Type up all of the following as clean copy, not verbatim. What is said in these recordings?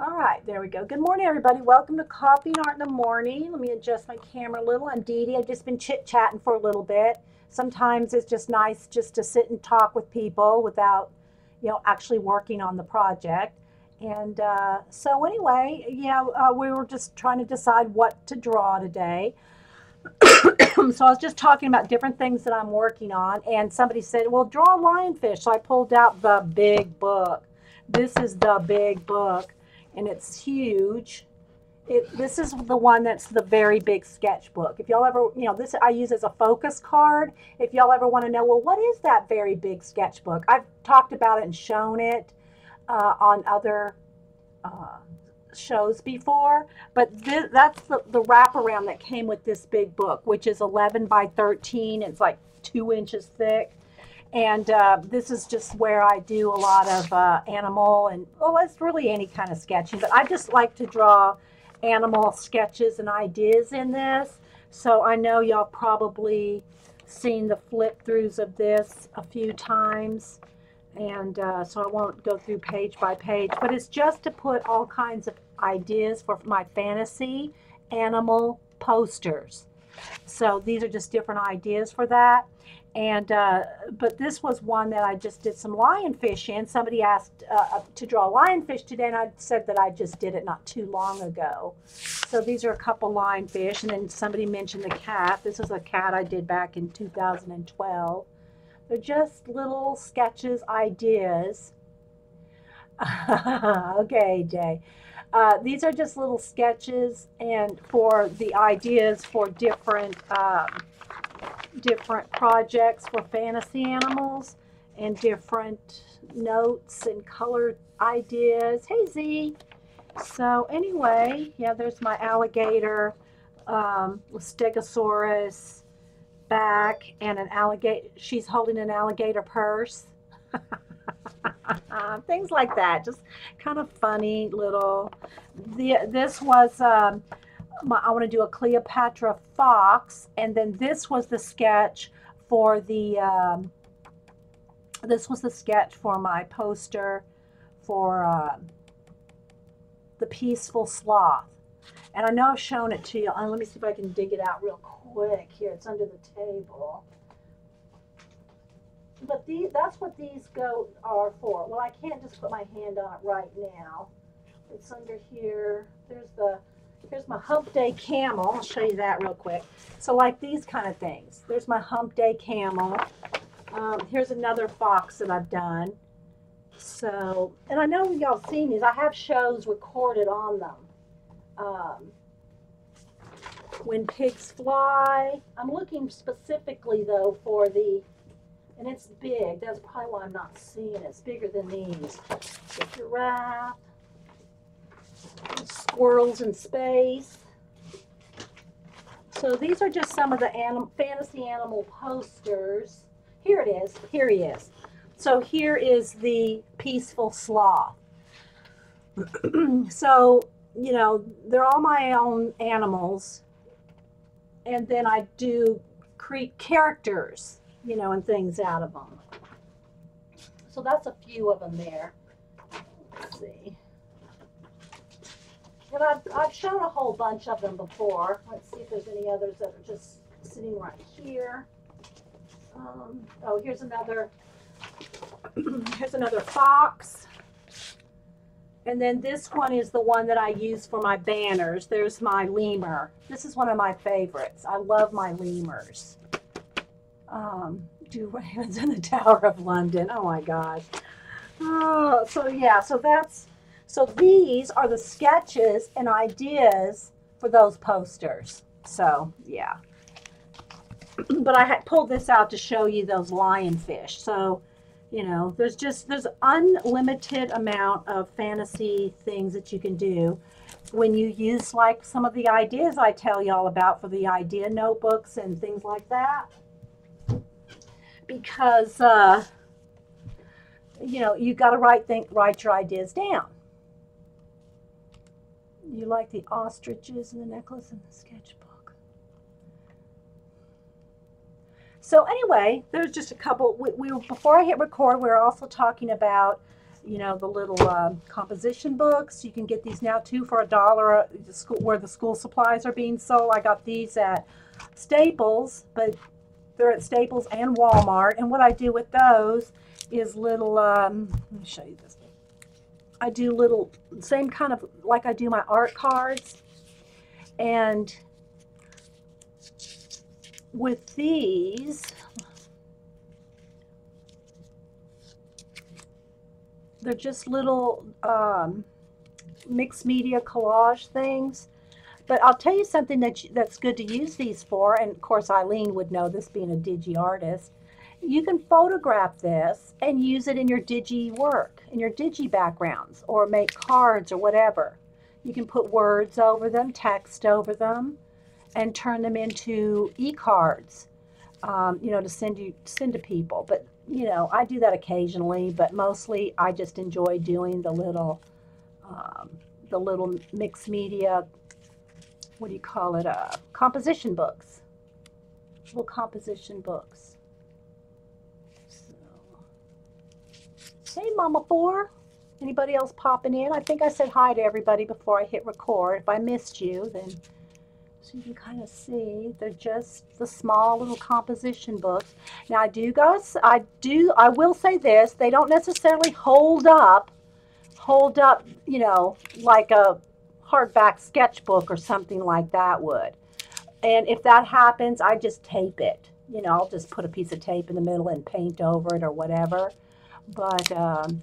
All right, there we go. Good morning, everybody. Welcome to Coffee and Art in the Morning. Let me adjust my camera a little. I'm Dee Dee. I've just been chit-chatting for a little bit. Sometimes it's just nice just to sit and talk with people without, actually working on the project. And so anyway, we were just trying to decide what to draw today. So I was just talking about different things that I'm working on, and somebody said, "Well, draw a lionfish." So I pulled out the big book. This is the big book, and it's huge. This is the one that's the very big sketchbook. If y'all ever, this I use as a focus card. If y'all ever want to know, well, what is that very big sketchbook? I've talked about it and shown it on other uh, shows before, but that's the wraparound that came with this big book, which is 11 by 13. It's like 2 inches thick. And this is just where I do a lot of animal and, well, it's really any kind of sketching, but I just like to draw animal sketches and ideas in this. So I know y'all probably seen the flip throughs of this a few times, and so I won't go through page by page, but it's just to put all kinds of ideas for my fantasy animal posters. So these are just different ideas for that. And but this was one that I just did some lionfish in. Somebody asked to draw lionfish today, and I said that I just did it not too long ago. So these are a couple lionfish, and then somebody mentioned the cat. This is a cat I did back in 2012. They're just little sketches, ideas. Okay, Jay. These are just little sketches and for the ideas for different projects for fantasy animals and different notes and colored ideas. Hey Z. So anyway, yeah, there's my alligator, Stegosaurus back, and an alligator. She's holding an alligator purse. Things like that, just kind of funny little. This was I want to do a Cleopatra fox, and then this was the sketch for the this was the sketch for my poster for the peaceful sloth. And I know I've shown it to you. Let me see if I can dig it out real quick here. It's under the table. But that's what these go are for. Well, I can't just put my hand on it right now. It's under here. Here's my hump day camel. I'll show you that real quick. So like these kind of things. There's my hump day camel. Here's another fox that I've done. So, and I know y'all seen these. I have shows recorded on them. Um, when pigs fly. I'm looking specifically though for the, and it's big. That's probably why I'm not seeing it. It's bigger than these. The giraffe, squirrels in space. So these are just some of the fantasy animal posters. Here it is. Here he is. So here is the peaceful sloth. So, they're all my own animals. And then I do create characters, and things out of them. So that's a few of them there. Let's see. And I've shown a whole bunch of them before. Let's see if there's any others that are just sitting right here. Oh, here's another fox. And then this one is the one that I use for my banners. There's my lemur. This is one of my favorites. I love my lemurs. Do ravens in the Tower of London. Oh my gosh. Oh, so yeah, so these are the sketches and ideas for those posters. So yeah. But I had pulled this out to show you those lionfish. So, there's unlimited amount of fantasy things that you can do when you use like some of the ideas I tell y'all about for the idea notebooks and things like that. Because you got to write your ideas down. You like the ostriches and the necklace and the sketchbook. So anyway, there's just a couple. We before I hit record, we were also talking about you know, the little composition books. You can get these now too for $1 where the school supplies are being sold. I got these at Staples, but they're at Staples and Walmart. And what I do with those is little, let me show you this. I do little, same kind of like I do my art cards. And with these, they're just little mixed media collage things. But I'll tell you something that's good to use these for, and of course Eileen would know this being a digi artist. You can photograph this and use it in your digi work, in your digi backgrounds, or make cards or whatever. You can put words over them, text over them, and turn them into e-cards, you know, to send to people. But you know, I do that occasionally, but mostly I just enjoy doing the little mixed media, what do you call it, composition books, little composition books. So, hey, Mama 4, anybody else popping in? I think I said hi to everybody before I hit record. If I missed you, then so you can kind of see, they're just the small little composition books. Now I will say this, they don't necessarily hold up, you know, like a hardback sketchbook or something like that would. And if that happens, I just tape it. You know, I'll just put a piece of tape in the middle and paint over it or whatever. But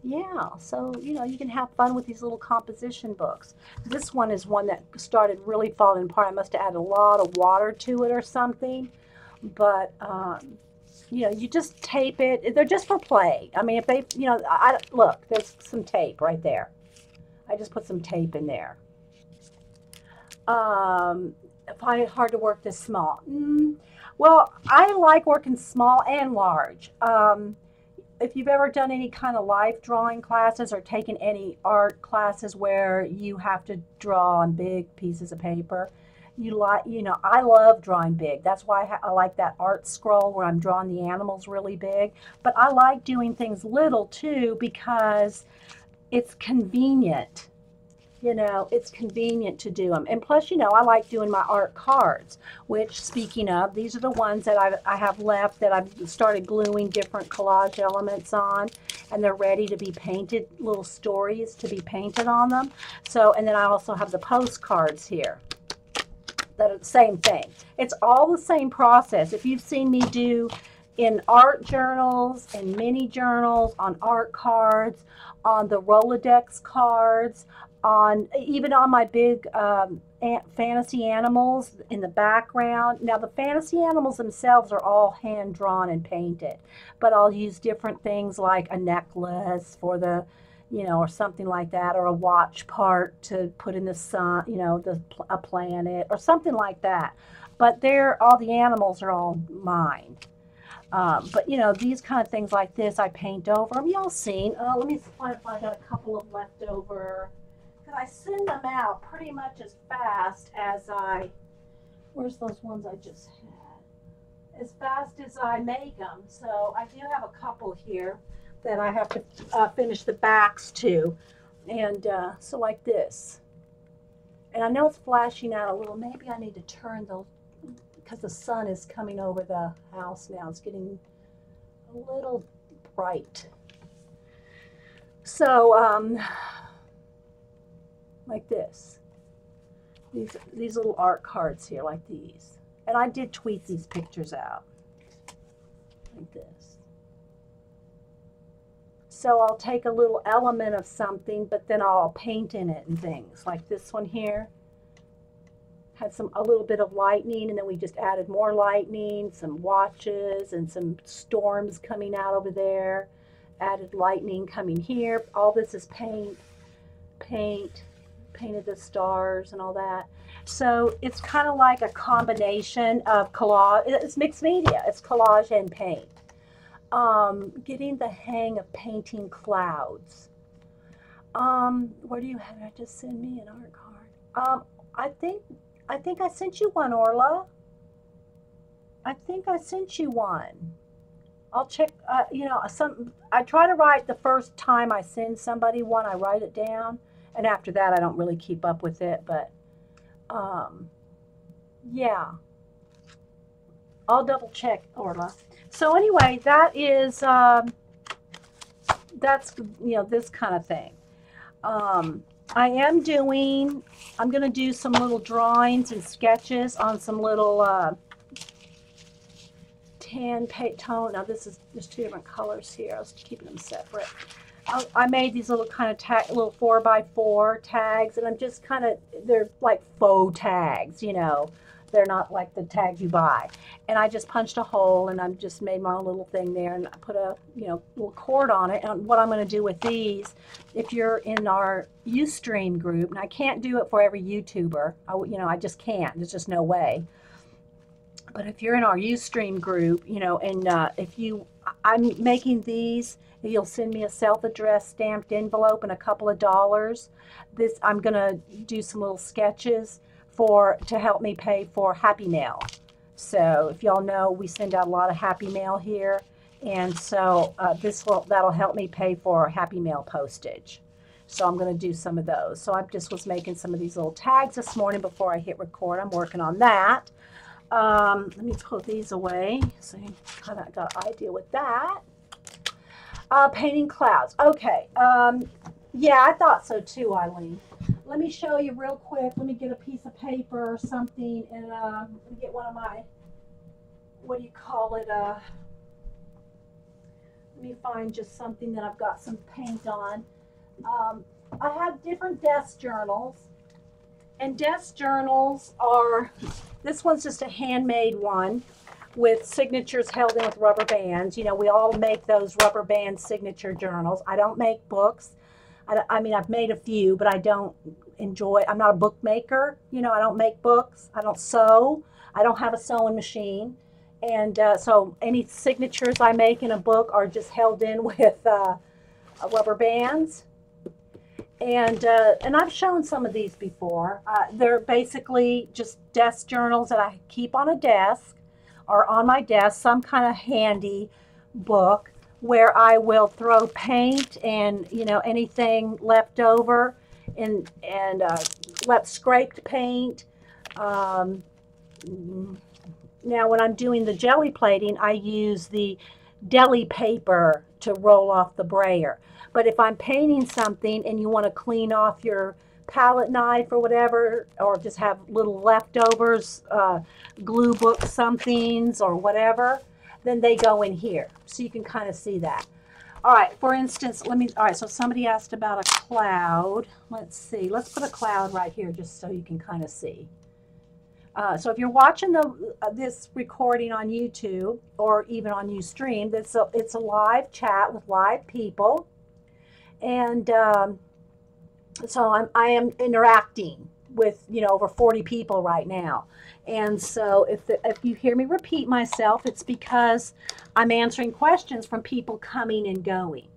yeah, so you know, you can have fun with these little composition books. This one is one that started really falling apart. I must have added a lot of water to it or something. But you know, you just tape it. They're just for play. I mean, if they, you know, look, there's some tape right there. I just put some tape in there. I find it hard to work this small. Well, I like working small and large. If you've ever done any kind of life drawing classes or taken any art classes where you have to draw on big pieces of paper, you know, I love drawing big. That's why I like that art scroll where I'm drawing the animals really big. But I like doing things little too because it's convenient. You know, it's convenient to do them. And plus, you know, I like doing my art cards, which, speaking of, these are the ones that I have left that I've started gluing different collage elements on, and they're ready to be painted, little stories to be painted on them. So, and then I also have the postcards here that are the same thing. It's all the same process. If you've seen me do in art journals and mini journals, on art cards, on the Rolodex cards, on even on my big fantasy animals in the background. Now the fantasy animals themselves are all hand drawn and painted, but I'll use different things like a necklace for the, you know, or something like that, or a watch part to put in the sun, you know, a planet or something like that. But all the animals are all mine. But you know, these kind of things like this, I paint over them. Y'all seen? Let me find if I got a couple of leftover. I send them out pretty much as fast as where's those ones I just had? As fast as I make them. So I do have a couple here that I have to finish the backs to. And so like this. And I know it's flashing out a little. Maybe I need to turn those, because the sun is coming over the house now. It's getting a little bright. So, like this. These little art cards here, like these. And I did tweet these pictures out. Like this. So I'll take a little element of something, but then I'll paint in it and things. Like this one here. Had a little bit of lightning, and then we just added more lightning, some watches, and some storms coming out over there. Added lightning coming here. All this is painted the stars and all that. So it's kind of like a combination of collage. It's mixed media. It's collage and paint. Getting the hang of painting clouds. Where do you have it? Just send me an art card. I think I sent you one, Orla. I think I sent you one. I'll check, you know, I try to write the first time I send somebody one, I write it down. And after that, I don't really keep up with it. But um, yeah, I'll double check, Orla. So anyway, that's, you know, this kind of thing. Um, I am doing, I'm going to do some little drawings and sketches on some little tan paint tone. Now there's two different colors here. I was keeping them separate. I made these little kind of little 4x4 tags, and I'm just kind of, they're like faux tags, you know. They're not like the tags you buy. And I just punched a hole, and I've just made my own little thing there, and I put a, you know, little cord on it. And what I'm going to do with these, if you're in our Ustream group, and I can't do it for every YouTuber, you know, I just can't. There's just no way. But if you're in our Ustream group, you know, and I'm making these, you'll send me a self-addressed stamped envelope and a couple of dollars. I'm gonna do some little sketches to help me pay for Happy Mail. So if y'all know, we send out a lot of Happy Mail here, and so that'll help me pay for Happy Mail postage. So I'm going to do some of those. So I just was making some of these little tags this morning before I hit record. I'm working on that. Let me put these away so you kind of got an idea with that. Painting clouds. Okay. Yeah, I thought so too, Eileen. Let me show you real quick. Let me get a piece of paper or something, and let me get one of my, what do you call it? Let me find just something that I've got some paint on. I have different desk journals, and desk journals are, this one's just a handmade one with signatures held in with rubber bands. You know, we all make those rubber band signature journals. I don't make books. I mean, I've made a few, but I don't enjoy, I'm not a bookmaker. You know, I don't make books. I don't sew. I don't have a sewing machine. And so any signatures I make in a book are just held in with rubber bands. And I've shown some of these before. They're basically just desk journals that I keep on a desk or on my desk, some kind of handy book where I will throw paint and, you know, anything left over and left scraped paint. Now when I'm doing the jelly plating, I use the deli paper to roll off the brayer. But if I'm painting something and you want to clean off your palette knife or whatever, or just have little leftovers, glue book somethings or whatever, then they go in here. So you can kind of see that. All right, for instance, all right, so somebody asked about a cloud. Let's see, let's put a cloud right here just so you can kind of see. So if you're watching this recording on YouTube or even on Ustream, it's a live chat with live people. And so I am interacting with, you know, over 40 people right now. And so if you hear me repeat myself, it's because I'm answering questions from people coming and going.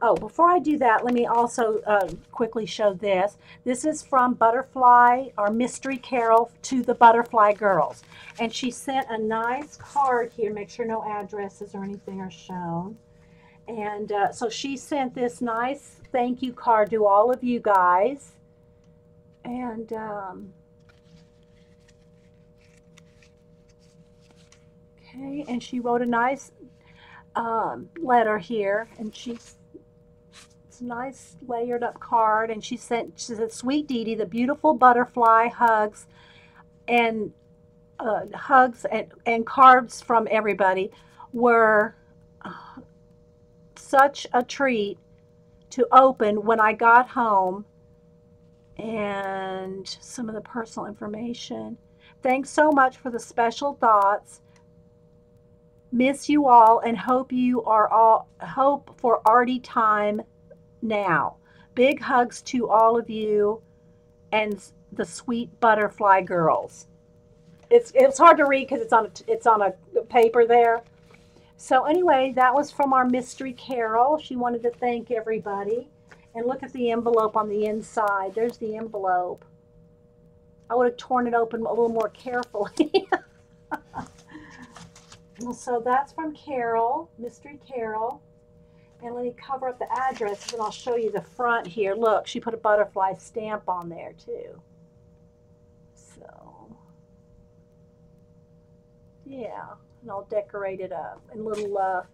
Oh, before I do that, let me also quickly show this. This is from Butterfly, our Mystery Carol, to the Butterfly Girls. And she sent a nice card here. Make sure no addresses or anything are shown. And so she sent this nice thank you card to all of you guys. And okay, and she wrote a nice letter here, and it's a nice layered up card, and she said, "Sweet Dee Dee, the beautiful butterfly hugs and cards from everybody were such a treat to open when I got home, and some of the personal information. Thanks so much for the special thoughts. Miss you all and hope for arty time now. Big hugs to all of you and the sweet Butterfly Girls." It's hard to read because it's on a paper there. So anyway, that was from our Mystery Carol. She wanted to thank everybody. And look at the envelope on the inside. There's the envelope. I would have torn it open a little more carefully. Well, so that's from Carol, Mystery Carol. And let me cover up the address and I'll show you the front here. Look, she put a butterfly stamp on there too. So, yeah, and I'll decorate it up and little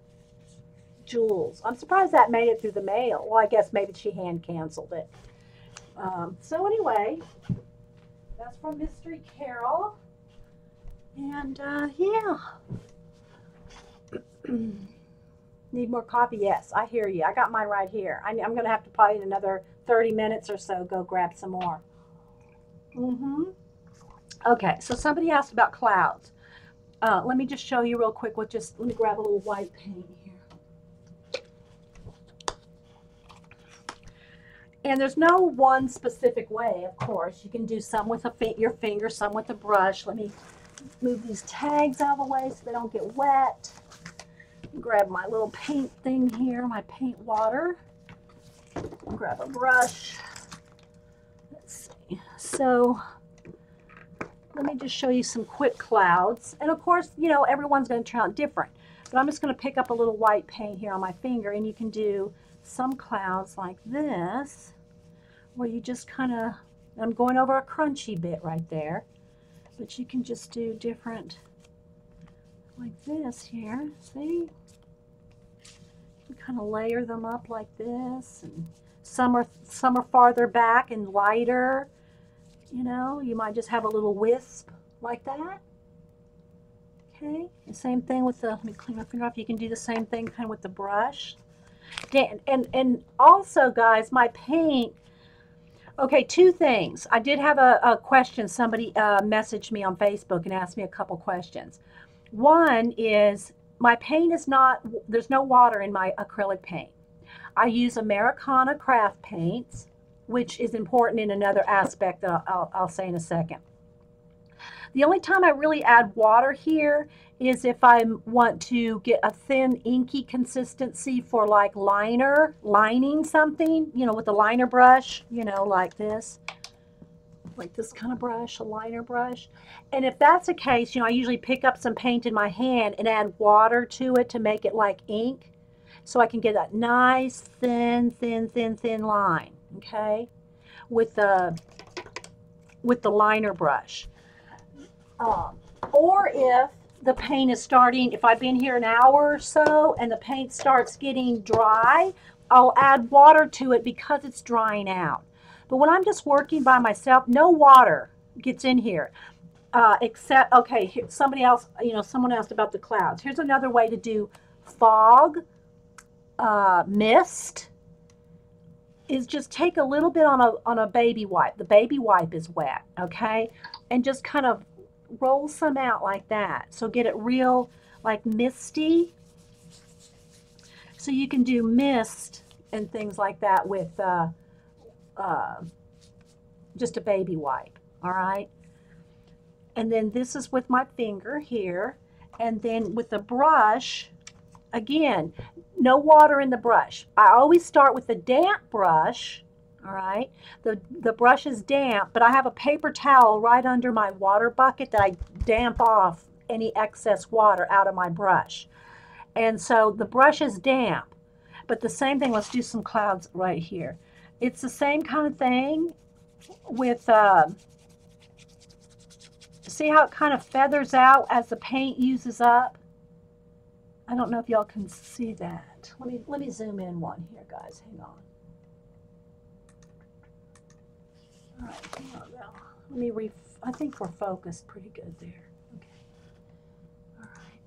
jewels. I'm surprised that made it through the mail. Well, I guess maybe she hand canceled it. So anyway, that's from Mystery Carol. And yeah. Need more coffee? Yes, I hear you. I got mine right here. I'm going to have to probably in another 30 minutes or so go grab some more. Okay, so somebody asked about clouds. Let me just show you real quick. Let me grab a little white paint here. And there's no one specific way, of course. You can do some with your finger, some with a brush. Let me move these tags out of the way so they don't get wet. Grab my little paint thing here, my paint water. Grab a brush. Let's see. So let me just show you some quick clouds. And of course, you know, everyone's going to turn out different. But I'm just going to pick up a little white paint here on my finger, and you can do some clouds like this, where you just kind of, I'm going over a crunchy bit right there, but you can just do different, like this here, see? You kind of layer them up like this, and some are farther back and lighter. You know, you might just have a little wisp like that. Okay, the same thing with the, let me clean my finger off. You can do the same thing kind of with the brush. And also, guys, my paint, okay, two things. I did have a question. Somebody messaged me on Facebook and asked me a couple questions. One is, my paint is not, there's no water in my acrylic paint. I use Americana craft paints, which is important in another aspect that I'll say in a second. The only time I really add water here is if I want to get a thin inky consistency for like lining something, you know, with a liner brush, you know, like this kind of brush, a liner brush. And if that's the case, you know, I usually pick up some paint in my hand and add water to it to make it like ink, so I can get that nice thin line, okay, with the liner brush. Or if the paint is starting, if I've been here an hour or so and the paint starts getting dry, I'll add water to it because it's drying out. But when I'm just working by myself, no water gets in here. Except, okay, here, somebody else, you know, someone asked about the clouds. Here's another way to do fog, mist, is just take a little bit on a baby wipe. The baby wipe is wet, okay? And just kind of roll some out like that. So get it real, like misty. So you can do mist and things like that with just a baby wipe, all right? And then this is with my finger here. And then with the brush, again, no water in the brush. I always start with a damp brush, all right? The brush is damp, but I have a paper towel right under my water bucket that I damp off any excess water out of my brush. And so the brush is damp, but the same thing, let's do some clouds right here. It's the same kind of thing with, see how it kind of feathers out as the paint uses up? I don't know if y'all can see that. Let me zoom in one here, guys. Hang on. All right, hang on now. Let me I think we're focused pretty good there. Okay. All right.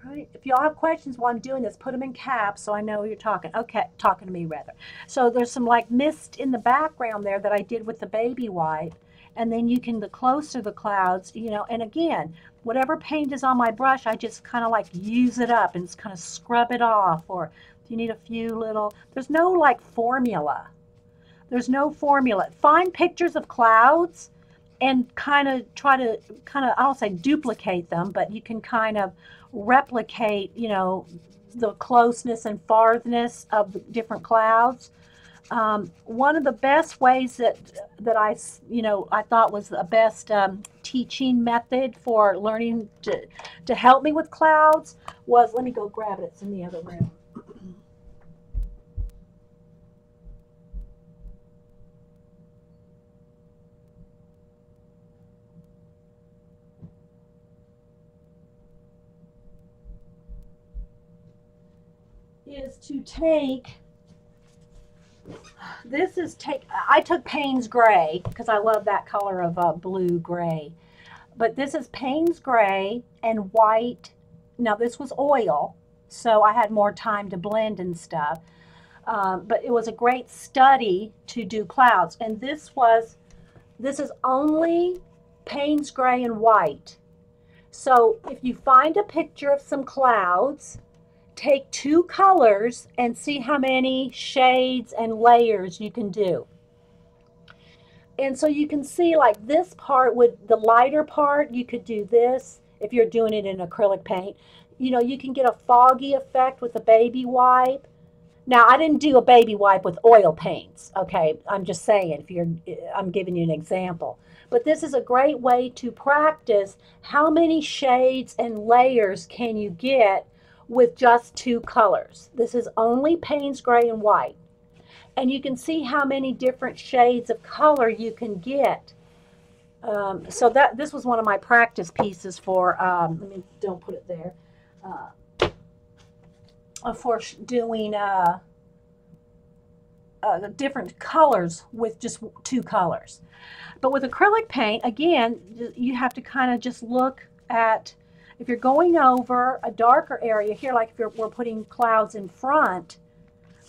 All right. If y'all have questions while I'm doing this, put them in caps so I know you're talking. Okay, talking to me rather. So there's some like mist in the background there that I did with the baby wipe. And then you can, the closer the clouds, you know, and again, whatever paint is on my brush, I just kind of like use it up and just kind of scrub it off. Or if you need a few little, there's no like formula. There's no formula. Find pictures of clouds and kind of try to I don't say duplicate them, but you can kind of replicate, you know, the closeness and farthness of the different clouds. One of the best ways that I thought was the best teaching method for learning to help me with clouds was, let me go grab it, it's in the other room. Is to take, I took Payne's Gray because I love that color of blue gray. But this is Payne's Gray and white. Now this was oil, so I had more time to blend and stuff. But it was a great study to do clouds. And this is only Payne's Gray and white. So if you find a picture of some clouds, take two colors and see how many shades and layers you can do. And so you can see like this part with the lighter part, you could do this if you're doing it in acrylic paint. You know, you can get a foggy effect with a baby wipe. Now, I didn't do a baby wipe with oil paints, okay? I'm just saying, I'm giving you an example. But this is a great way to practice how many shades and layers can you get with just two colors. This is only Payne's Gray and white. And you can see how many different shades of color you can get. So this was one of my practice pieces for, let me, don't put it there, for doing different colors with just two colors. But with acrylic paint, again, you have to kind of just look at, if you're going over a darker area here, like if we're putting clouds in front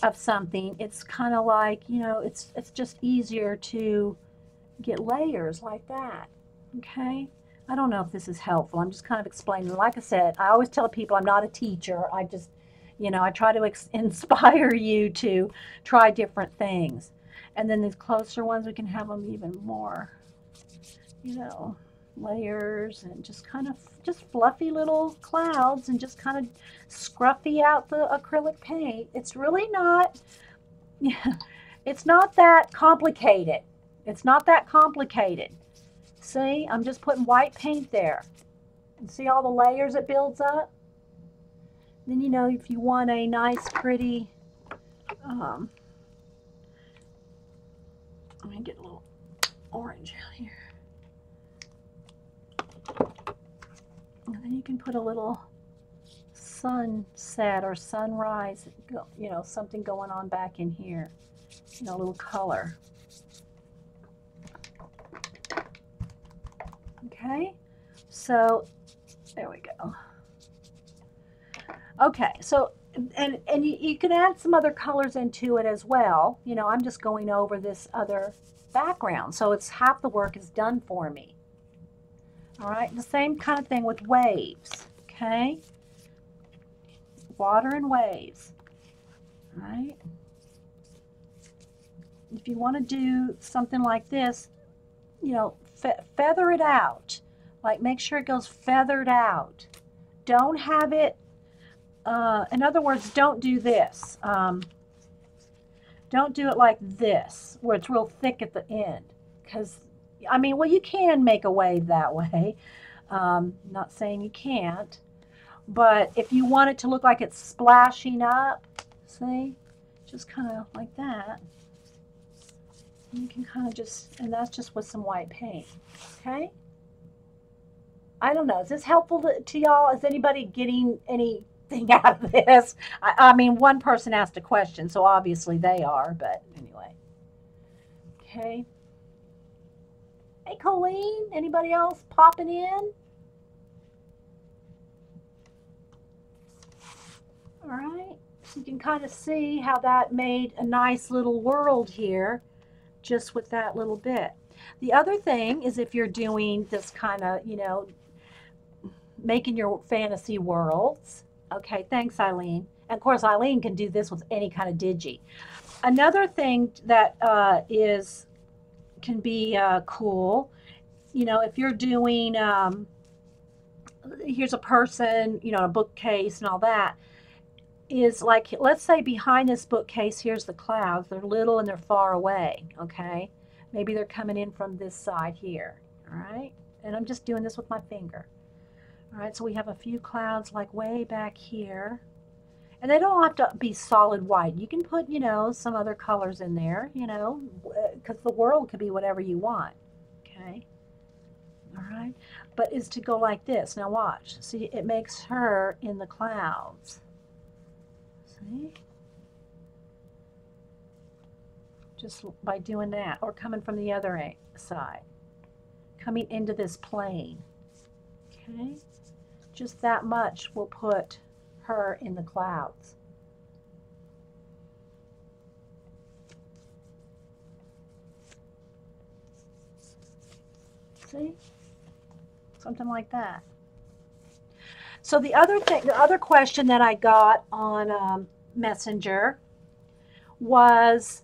of something, it's kind of like, you know, it's just easier to get layers like that, okay? I don't know if this is helpful. I'm just kind of explaining. Like I said, I always tell people I'm not a teacher. I just, you know, I try to inspire you to try different things. And then these closer ones, we can have them even more, you know, layers and just kind of just fluffy little clouds and just kind of scruffy out the acrylic paint. It's really not, it's not that complicated. It's not that complicated. See, I'm just putting white paint there. And see all the layers it builds up? Then, you know, if you want a nice, pretty, let me get a little orange out here. And then you can put a little sunset or sunrise, you know, something going on back in here, you know, a little color. Okay, so there we go. Okay, so and you can add some other colors into it as well. You know, I'm just going over this other background, so it's half the work is done for me. All right, the same kind of thing with waves, okay? Water and waves, all right? If you want to do something like this, you know, feather it out. Like, make sure it goes feathered out. Don't have it, in other words, don't do this. Don't do it like this, where it's real thick at the end, because I mean, well, you can make a wave that way. Not saying you can't, but if you want it to look like it's splashing up, see, just kind of like that. You can kind of just, and that's just with some white paint, okay? I don't know, is this helpful to y'all? Is anybody getting anything out of this? I mean, one person asked a question, so obviously they are, but anyway. Okay. Hey, Colleen, anybody else popping in? All right, so you can kind of see how that made a nice little world here just with that little bit. The other thing is if you're doing this kind of, you know, making your fantasy worlds. Okay, thanks, Eileen. And of course, Eileen can do this with any kind of digi. Another thing that can be cool, you know, if you're doing, here's a person, you know, a bookcase and all that, is like, let's say behind this bookcase, here's the clouds. They're little and they're far away, okay? Maybe they're coming in from this side here, all right? And I'm just doing this with my finger. All right, so we have a few clouds like way back here. And they don't have to be solid white. You can put, you know, some other colors in there, you know, because the world could be whatever you want. Okay. All right. But is to go like this. Now watch. See, it makes her in the clouds. See? Just by doing that, or coming from the other side. Coming into this plane. Okay. Just that much will put her in the clouds. See? Something like that. So the other thing, the other question that I got on Messenger was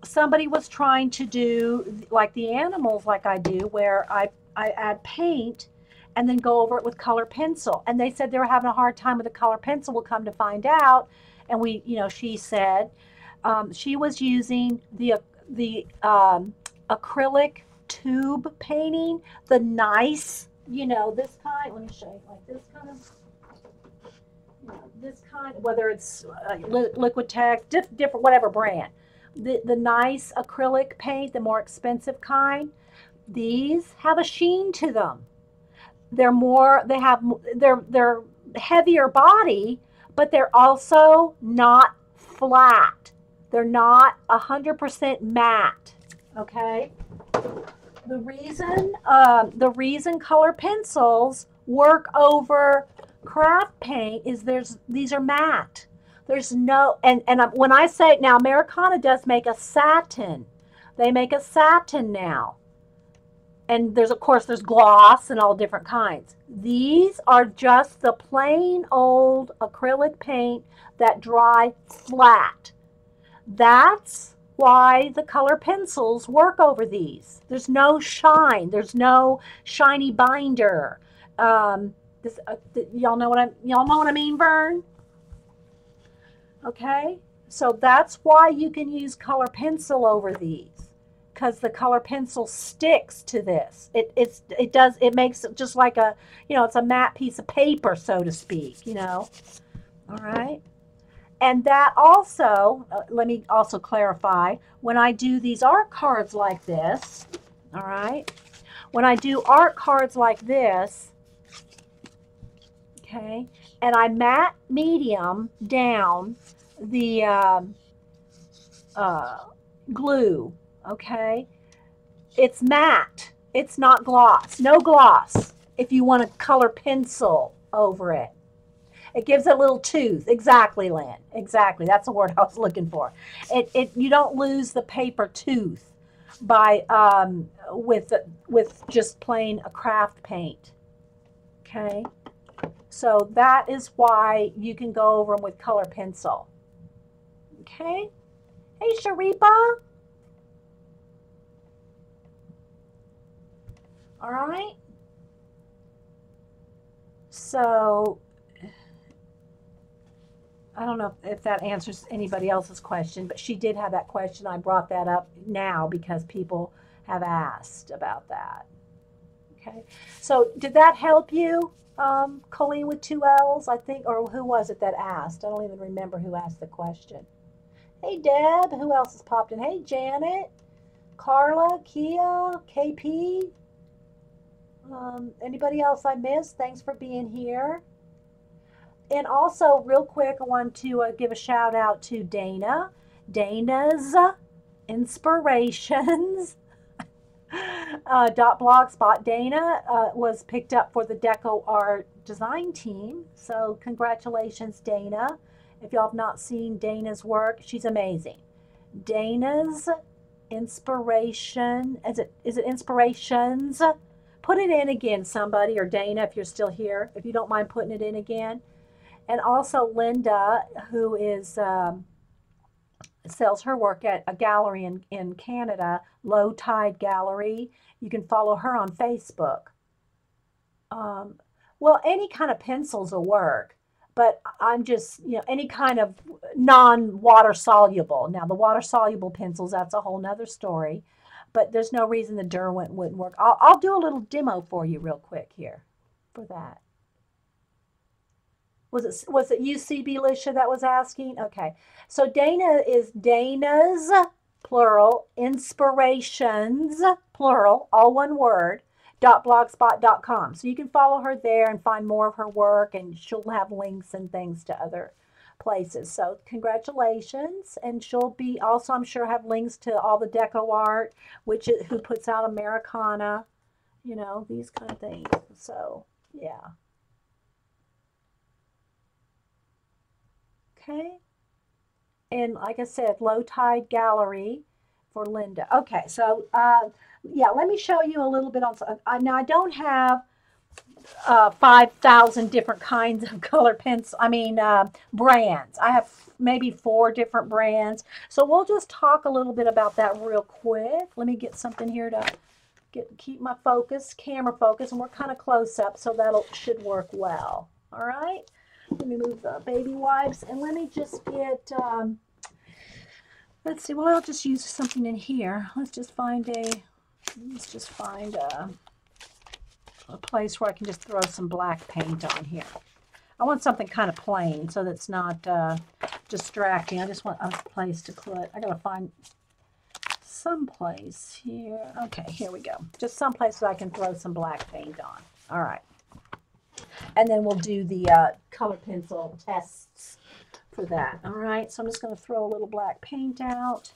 somebody was trying to do like the animals like I do, where I add paint and then go over it with color pencil. And they said they were having a hard time with the color pencil. We'll come to find out. And we, you know, she said she was using the acrylic tube painting, the nice, you know, this kind. Let me show you, like this kind of, you know, this kind, whether it's Liquitex, different, whatever brand. The nice acrylic paint, the more expensive kind, these have a sheen to them. They're heavier body, but they're also not flat. They're not 100% matte. Okay. The reason color pencils work over craft paint is these are matte. There's no, and when I say, now Americana does make a satin. They make a satin now. And there's, of course, there's gloss and all different kinds. These are just the plain old acrylic paint that dry flat. That's why the color pencils work over these. There's no shine. There's no shiny binder. Y'all know what I mean, Vern? Okay, so that's why you can use color pencil over these, because the color pencil sticks to this. It makes it just like a, you know, it's a matte piece of paper, so to speak, you know. All right. And that also, let me also clarify, when I do these art cards like this, all right, when I do art cards like this, okay, and I matte medium down the glue, okay, it's matte. It's not gloss. No gloss if you want to color pencil over it. It gives a little tooth. Exactly, Lynn. Exactly. That's the word I was looking for. You don't lose the paper tooth by with just plain a craft paint. Okay. So that is why you can go over them with color pencil. Okay. Hey, Sharipa. All right. So I don't know if that answers anybody else's question, but she did have that question. I brought that up now because people have asked about that. Okay. So did that help you, Colleen with 2 L's, I think, or who was it that asked? I don't even remember who asked the question. Hey, Deb. Who else has popped in? Hey, Janet, Carla, Kia, KP. Anybody else I missed? Thanks for being here. And also, real quick, I want to give a shout out to Dana. Dana's Inspirations. .blogspot. Dana was picked up for the Deco Art design team. So congratulations, Dana. If y'all have not seen Dana's work, she's amazing. Dana's Inspiration. Is it Inspirations? Put it in again, somebody, or Dana, if you're still here, if you don't mind putting it in again. And also Linda, who is sells her work at a gallery in Canada, Low Tide Gallery. You can follow her on Facebook. Well, any kind of pencils will work, but I'm just, you know, any kind of non-water soluble. Now, the water soluble pencils, that's a whole nother story. but there's no reason the Derwent wouldn't work. I'll do a little demo for you real quick here for that. Was it UCB Lisha that was asking? Okay. So Dana is Dana's, plural, inspirations, plural, all one word, .blogspot.com. So you can follow her there and find more of her work, and she'll have links and things to other places. So congratulations. And she'll be also, I'm sure, have links to all the deco art, which is who puts out Americana, you know, these kind of things. So yeah. Okay. And like I said, Low Tide Gallery for Linda. Okay, so yeah, let me show you a little bit on. Now I don't have 5,000 different kinds of color pencil. I mean brands. I have maybe 4 different brands. So we'll just talk a little bit about that real quick. Let me get something here to keep my focus, camera focus, and we're kind of close up, so that'll should work well. All right. Let me move the baby wipes, and let me just get, let's see, well, I'll just use something in here. Let's just find a place where I can just throw some black paint on here. I want something kind of plain so that's not distracting. I just want a place to put, I gotta find some place here. Okay, here we go. Just some place that I can throw some black paint on. All right. And then we'll do the color pencil tests for that. All right, so I'm just going to throw a little black paint out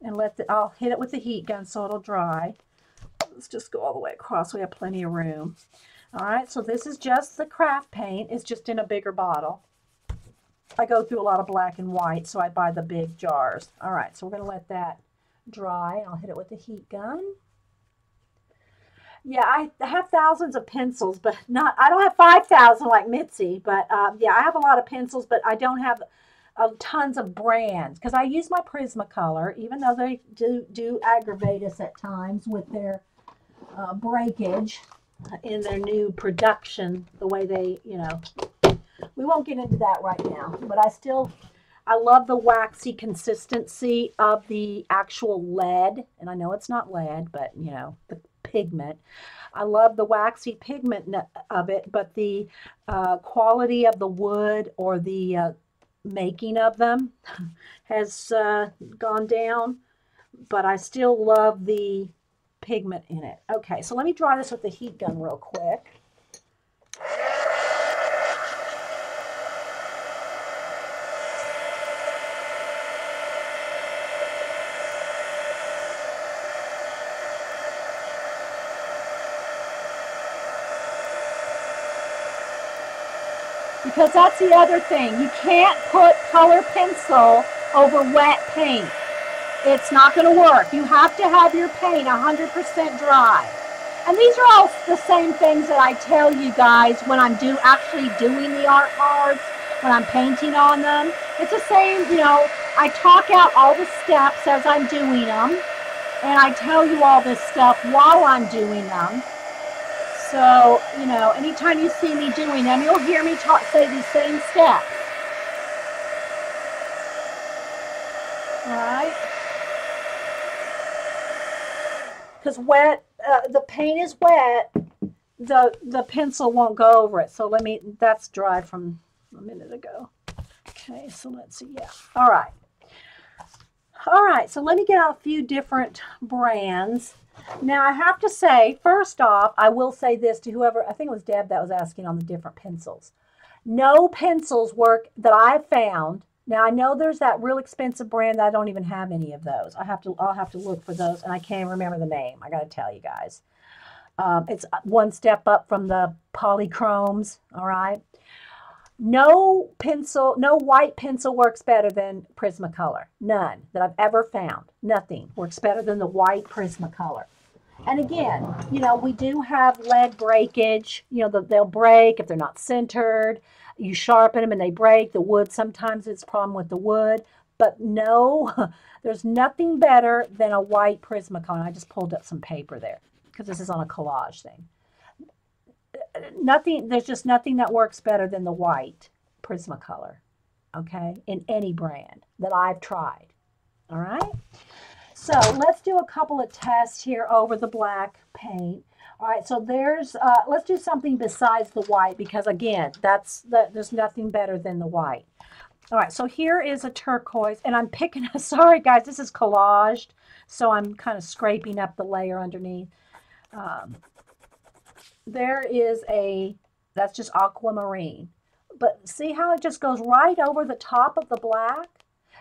and I'll hit it with the heat gun so it'll dry. Let's just go all the way across. We have plenty of room. All right, so this is just the craft paint. It's just in a bigger bottle. I go through a lot of black and white, so I buy the big jars. All right, so we're going to let that dry. I'll hit it with the heat gun. Yeah, I have thousands of pencils, but I don't have 5,000 like Mitzi, but yeah, I have a lot of pencils, but I don't have tons of brands because I use my Prismacolor, even though they do aggravate us at times with their breakage in their new production, the way they, you know, we won't get into that right now, but I love the waxy consistency of the actual lead, and I know it's not lead, but you know, the pigment. I love the waxy pigment of it, but the quality of the wood or the making of them has gone down, but I still love the pigment in it. Okay, so let me dry this with the heat gun real quick. Because that's the other thing. You can't put color pencil over wet paint. It's not going to work. You have to have your paint 100% dry. And these are all the same things that I tell you guys when I'm actually doing the art cards, when I'm painting on them. It's the same, you know, I talk out all the steps as I'm doing them, and I tell you all this stuff while I'm doing them. So, you know, anytime you see me doing them, you'll hear me say these same steps. All right? Because the paint is wet, the pencil won't go over it. So that's dry from a minute ago. Okay, so let's see, yeah. All right. All right, so let me get out a few different brands. Now, I have to say, first off, I will say this to whoever, I think it was Deb that was asking on the different pencils. No pencils work that I've found. Now, I know there's that real expensive brand that I don't even have any of those. I'll have to look for those, and I can't remember the name. I got to tell you guys. It's one step up from the polychromes, all right? No white pencil works better than Prismacolor. None that I've ever found. Nothing works better than the white Prismacolor. And again, you know, we do have lead breakage. You know, they'll break if they're not centered. You sharpen them and they break. The wood, sometimes it's a problem with the wood. But no, there's nothing better than a white Prismacolor. I just pulled up some paper there because this is on a collage thing. There's just nothing that works better than the white Prismacolor, okay, in any brand that I've tried. All right. So let's do a couple of tests here over the black paint. All right, so let's do something besides the white because again, there's nothing better than the white. All right, so here is a turquoise, and I'm picking, sorry guys, this is collaged, so I'm kind of scraping up the layer underneath. There is that's just aquamarine. But see how it just goes right over the top of the black?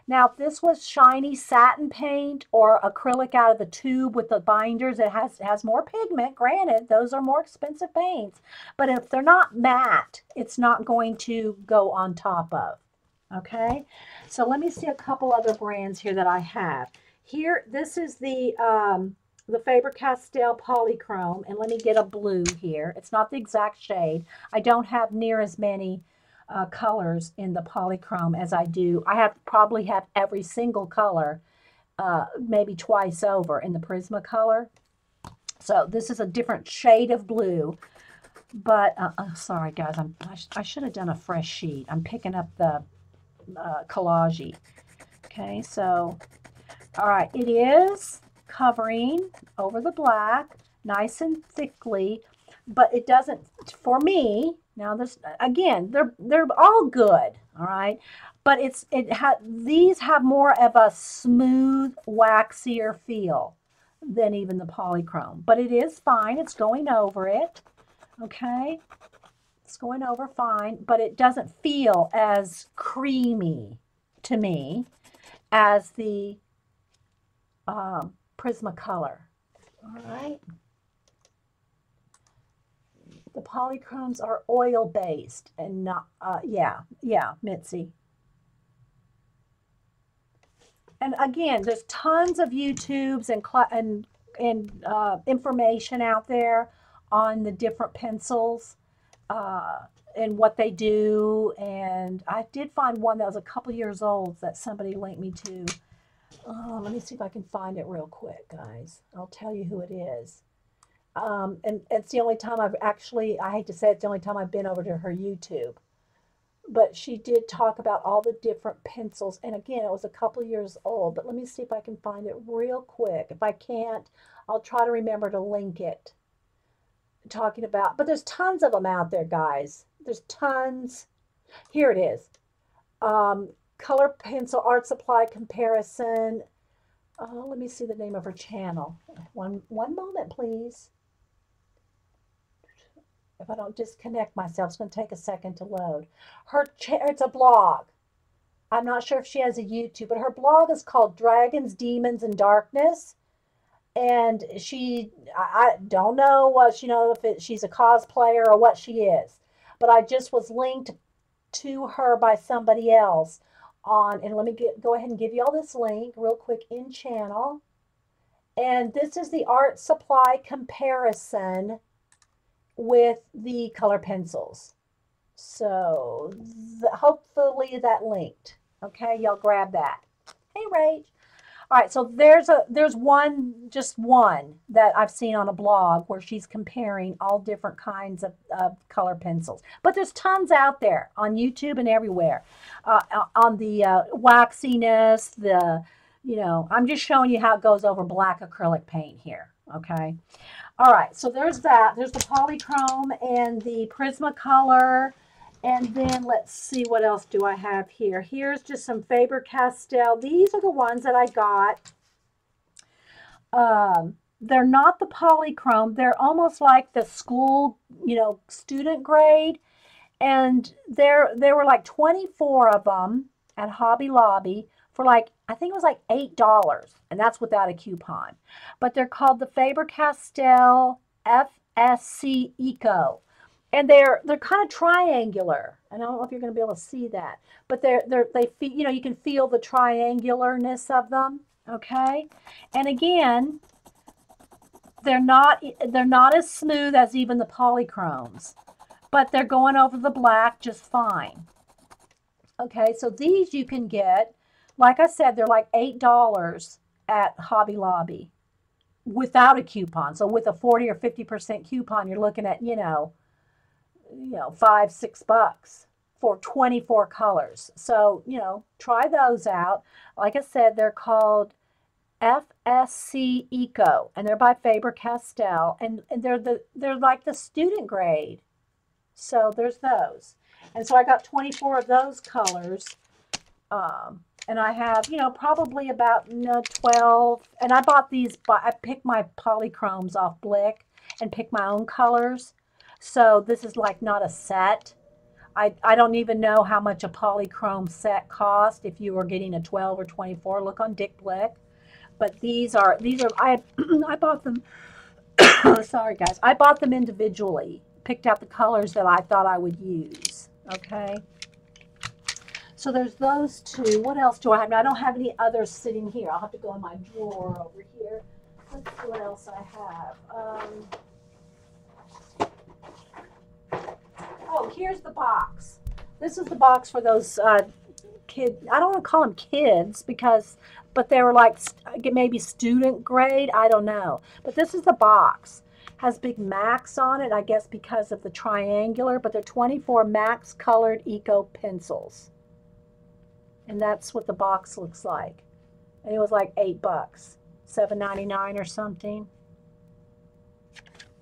Now, if this was shiny satin paint or acrylic out of the tube with the binders, it has more pigment. Granted, those are more expensive paints. But if they're not matte, it's not going to go on top of. Okay? So let me see a couple other brands here that I have. Here, this is the Faber-Castell Polychrome. And let me get a blue here. It's not the exact shade. I don't have near as many colors in the polychrome as I do. I probably have every single color, maybe twice over in the Prismacolor. So this is a different shade of blue. But sorry guys, I should have done a fresh sheet. I'm picking up the collage. Okay, so all right, it is covering over the black nice and thickly, but it doesn't, for me. Now this again, they're all good, all right, but these have more of a smooth, waxier feel than even the polychrome. But it is fine. It's going over it, okay. It's going over fine, but it doesn't feel as creamy to me as the Prismacolor. All right. The polychromes are oil-based and not, yeah, Mitzi. And again, there's tons of YouTubes and information out there on the different pencils and what they do. And I did find one that was a couple years old that somebody linked me to. Let me see if I can find it real quick, guys. I'll tell you who it is. And it's the only time I hate to say it's the only time I've been over to her YouTube. But she did talk about all the different pencils. And again, it was a couple years old. But let me see if I can find it real quick. If I can't, I'll try to remember to link it. Talking about, but there's tons of them out there, guys. There's tons. Here it is. Color pencil art supply comparison. Let me see the name of her channel. One moment, please. If I don't disconnect myself, it's going to take a second to load. It's a blog. I'm not sure if she has a YouTube, but her blog is called Dragons, Demons, and Darkness. And I don't know what, if she's a cosplayer or what she is. But I just was linked to her by somebody else and let me go ahead and give you all this link real quick in channel. And this is the art supply comparison with the color pencils. So hopefully that linked. Okay, y'all grab that. Hey, Rach. All right, so there's just one that I've seen on a blog where she's comparing all different kinds of color pencils. But there's tons out there on YouTube and everywhere. On the waxiness, I'm just showing you how it goes over black acrylic paint here, okay? All right, so there's that. There's the polychrome and the Prismacolor. And then let's see, what else do I have here? Here's just some Faber-Castell. These are the ones that I got. They're not the polychrome. They're almost like the school, student grade. And there were like 24 of them at Hobby Lobby for I think it was like $8. And that's without a coupon. But they're called the Faber-Castell FSC Eco. And they're kind of triangular. And I don't know if you're going to be able to see that, but you can feel the triangularness of them. Okay, and again, they're not as smooth as even the polychromes, but they're going over the black just fine. Okay, so these you can get, like I said, they're like $8 at Hobby Lobby without a coupon. So with a 40 or 50% coupon, you're looking at $5, $6 for 24 colors. So, try those out. Like I said, they're called FSC Eco, and they're by Faber-Castell, and they're like the student grade. So there's those. And so I got 24 of those colors. And I have, probably about 12. And I bought these, but I picked my polychromes off Blick and picked my own colors. So this is like not a set. I don't even know how much a polychrome set cost if you were getting a 12 or 24. Look on Dick Blick. But these are I I bought them. Sorry guys, I bought them individually. Picked out the colors that I thought I would use. Okay. So there's those two. What else do I have? I don't have any others sitting here. I'll have to go in my drawer over here. Let's see what else I have. Oh, here's the box. This is the box for those kids. I don't want to call them kids but they were like maybe student grade. I don't know. But this is the box. Has big Max on it, I guess because of the triangular, but they're 24 Max colored Eco pencils. And that's what the box looks like. And it was like $8, $7.99 or something.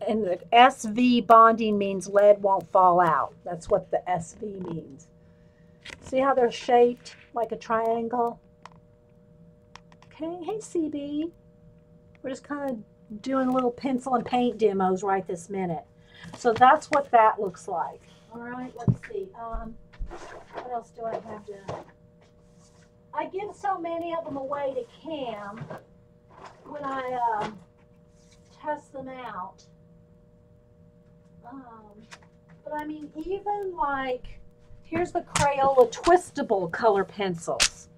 And the SV bonding means lead won't fall out. That's what the SV means. See how they're shaped like a triangle? Okay, hey CB. We're just kind of doing little pencil and paint demos right this minute. So that's what that looks like. All right, let's see. What else do I have to... I give so many of them away to Cam when I test them out. But I mean, even like, here's the Crayola twistable color pencils.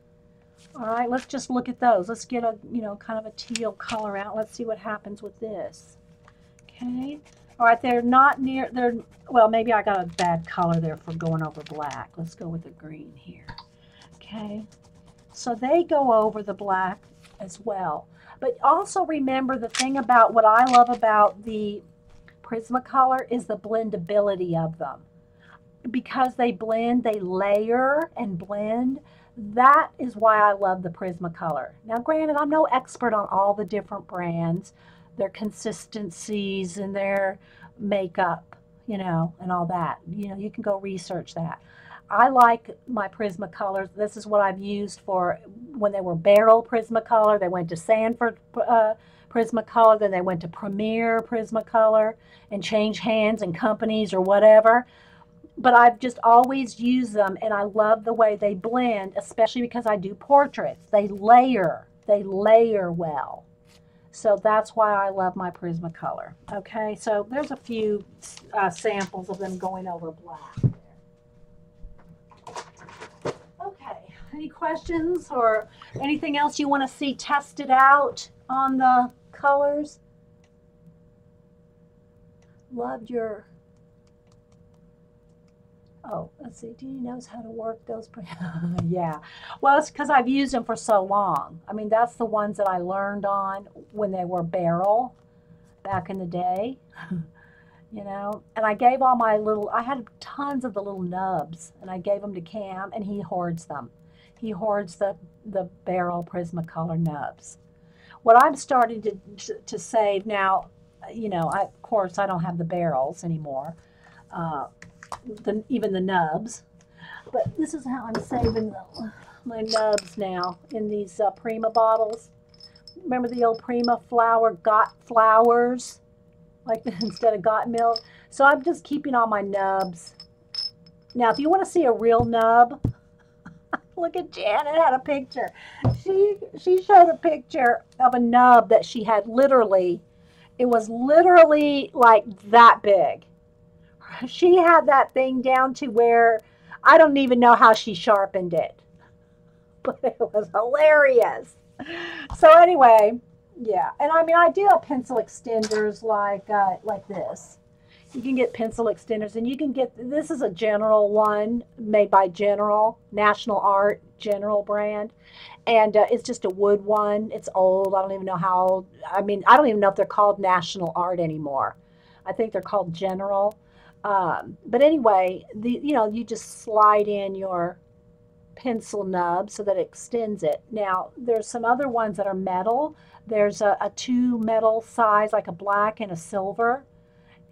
All right, let's just look at those. Let's get a, kind of a teal color out. Let's see what happens with this. Okay. All right, well, maybe I got a bad color there for going over black. Let's go with the green here. Okay. So they go over the black as well. But also remember the thing about what I love about the Prismacolor is the blendability of them. Because they blend, they layer and blend. That is why I love the Prismacolor. Now, granted, I'm no expert on all the different brands, their consistencies and their makeup, and all that. You can go research that. I like my Prismacolors. This is what I've used for when they were Barrel Prismacolor. They went to Sanford Prismacolor. Then they went to Premier Prismacolor and changed hands and companies or whatever. But I've just always used them, and I love the way they blend, especially because I do portraits. They layer well. So that's why I love my Prismacolor. Okay, so there's a few samples of them going over black. Any questions or anything else you want to see tested out on the colors? Loved your... Oh, let's see. Dee knows how to work those. Yeah. Well, it's because I've used them for so long. I mean, that's the ones that I learned on when they were Barrel back in the day. And I gave all my I had tons of the little nubs, and I gave them to Cam, and he hoards them. He hoards the Barrel Prismacolor nubs. What I'm starting to save now, of course, I don't have the barrels anymore, even the nubs. But this is how I'm saving my nubs now in these Prima bottles. Remember the old Prima got flowers, like instead of got milk? So I'm just keeping all my nubs. Now, if you want to see a real nub, look at Janet had a picture. She showed a picture of a nub that she had it was literally like that big. She had that thing down to where I don't even know how she sharpened it. But it was hilarious. So anyway, yeah. And I mean, I do have pencil extenders like this. You can get pencil extenders, and you can get, this is a General one made by General, National Art, General brand. And it's just a wood one. It's old. I don't even know how old. I mean, I don't even know if they're called National Art anymore. I think they're called General. But anyway, you just slide in your pencil nub so that it extends it. Now, there's some other ones that are metal. There's a two metal size, like a black and a silver.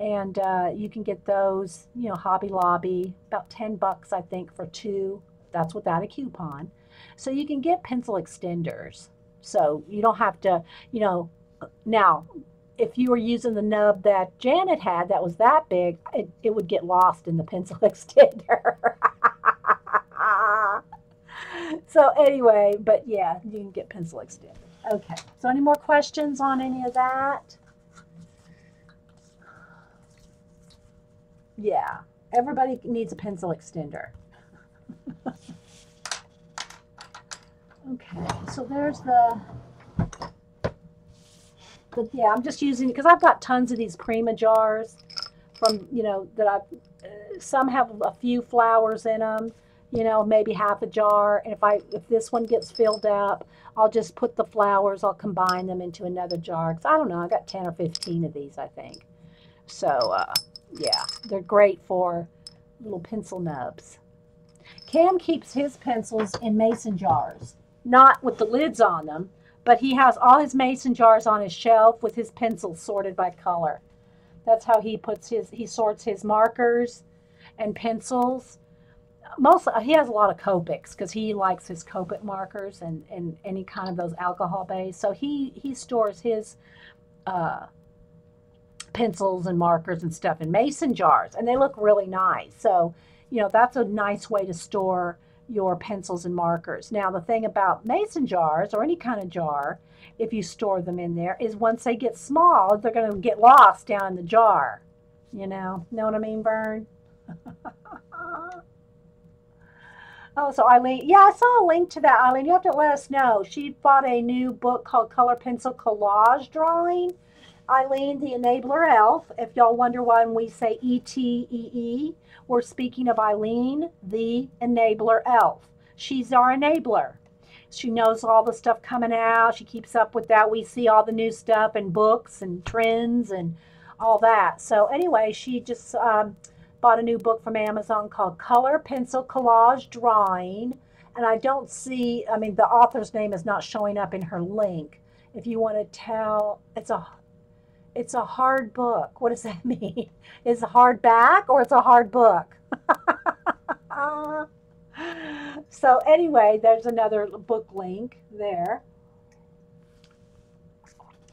And you can get those, you know, Hobby Lobby, about 10 bucks, I think, for two. That's without a coupon. So you can get pencil extenders. So you don't have to, you know, now, if you were using the nub that Janet had that was that big, it would get lost in the pencil extender. So anyway, but yeah, you can get pencil extenders. Okay, so any more questions on any of that? Yeah, everybody needs a pencil extender. Okay, so there's yeah, I'm just using, because I've got tons of these Prima jars from, you know, that some have a few flowers in them, you know, maybe half a jar. And if this one gets filled up, I'll just put the flowers, I'll combine them into another jar. Because I don't know, I got 10 or 15 of these, I think. So, yeah, they're great for little pencil nubs. Cam keeps his pencils in mason jars, not with the lids on them, but he has all his mason jars on his shelf with his pencils sorted by color. That's how he sorts his markers and pencils. He has a lot of Copics because he likes his Copic markers and any kind of those alcohol based. So he stores his pencils and markers and stuff in mason jars, and they look really nice. So, you know, that's a nice way to store your pencils and markers. Now, the thing about mason jars or any kind of jar, if you store them in there, is once they get small, they're going to get lost down in the jar. You know what I mean, Vern? Oh, so Eileen, yeah, I saw a link to that. Eileen, you have to let us know. She bought a new book called Color Pencil Collage Drawing. Eileen, the Enabler Elf. If y'all wonder why when we say ETEE, we're speaking of Eileen, the Enabler Elf. She's our enabler. She knows all the stuff coming out. She keeps up with that. We see all the new stuff and books and trends and all that. So anyway, she just bought a new book from Amazon called Color Pencil Collage Drawing. And I don't see, I mean, the author's name is not showing up in her link. If you want to tell, it's a hard book. What does that mean? Is it hardback or it's a hard book? So anyway, there's another book link there.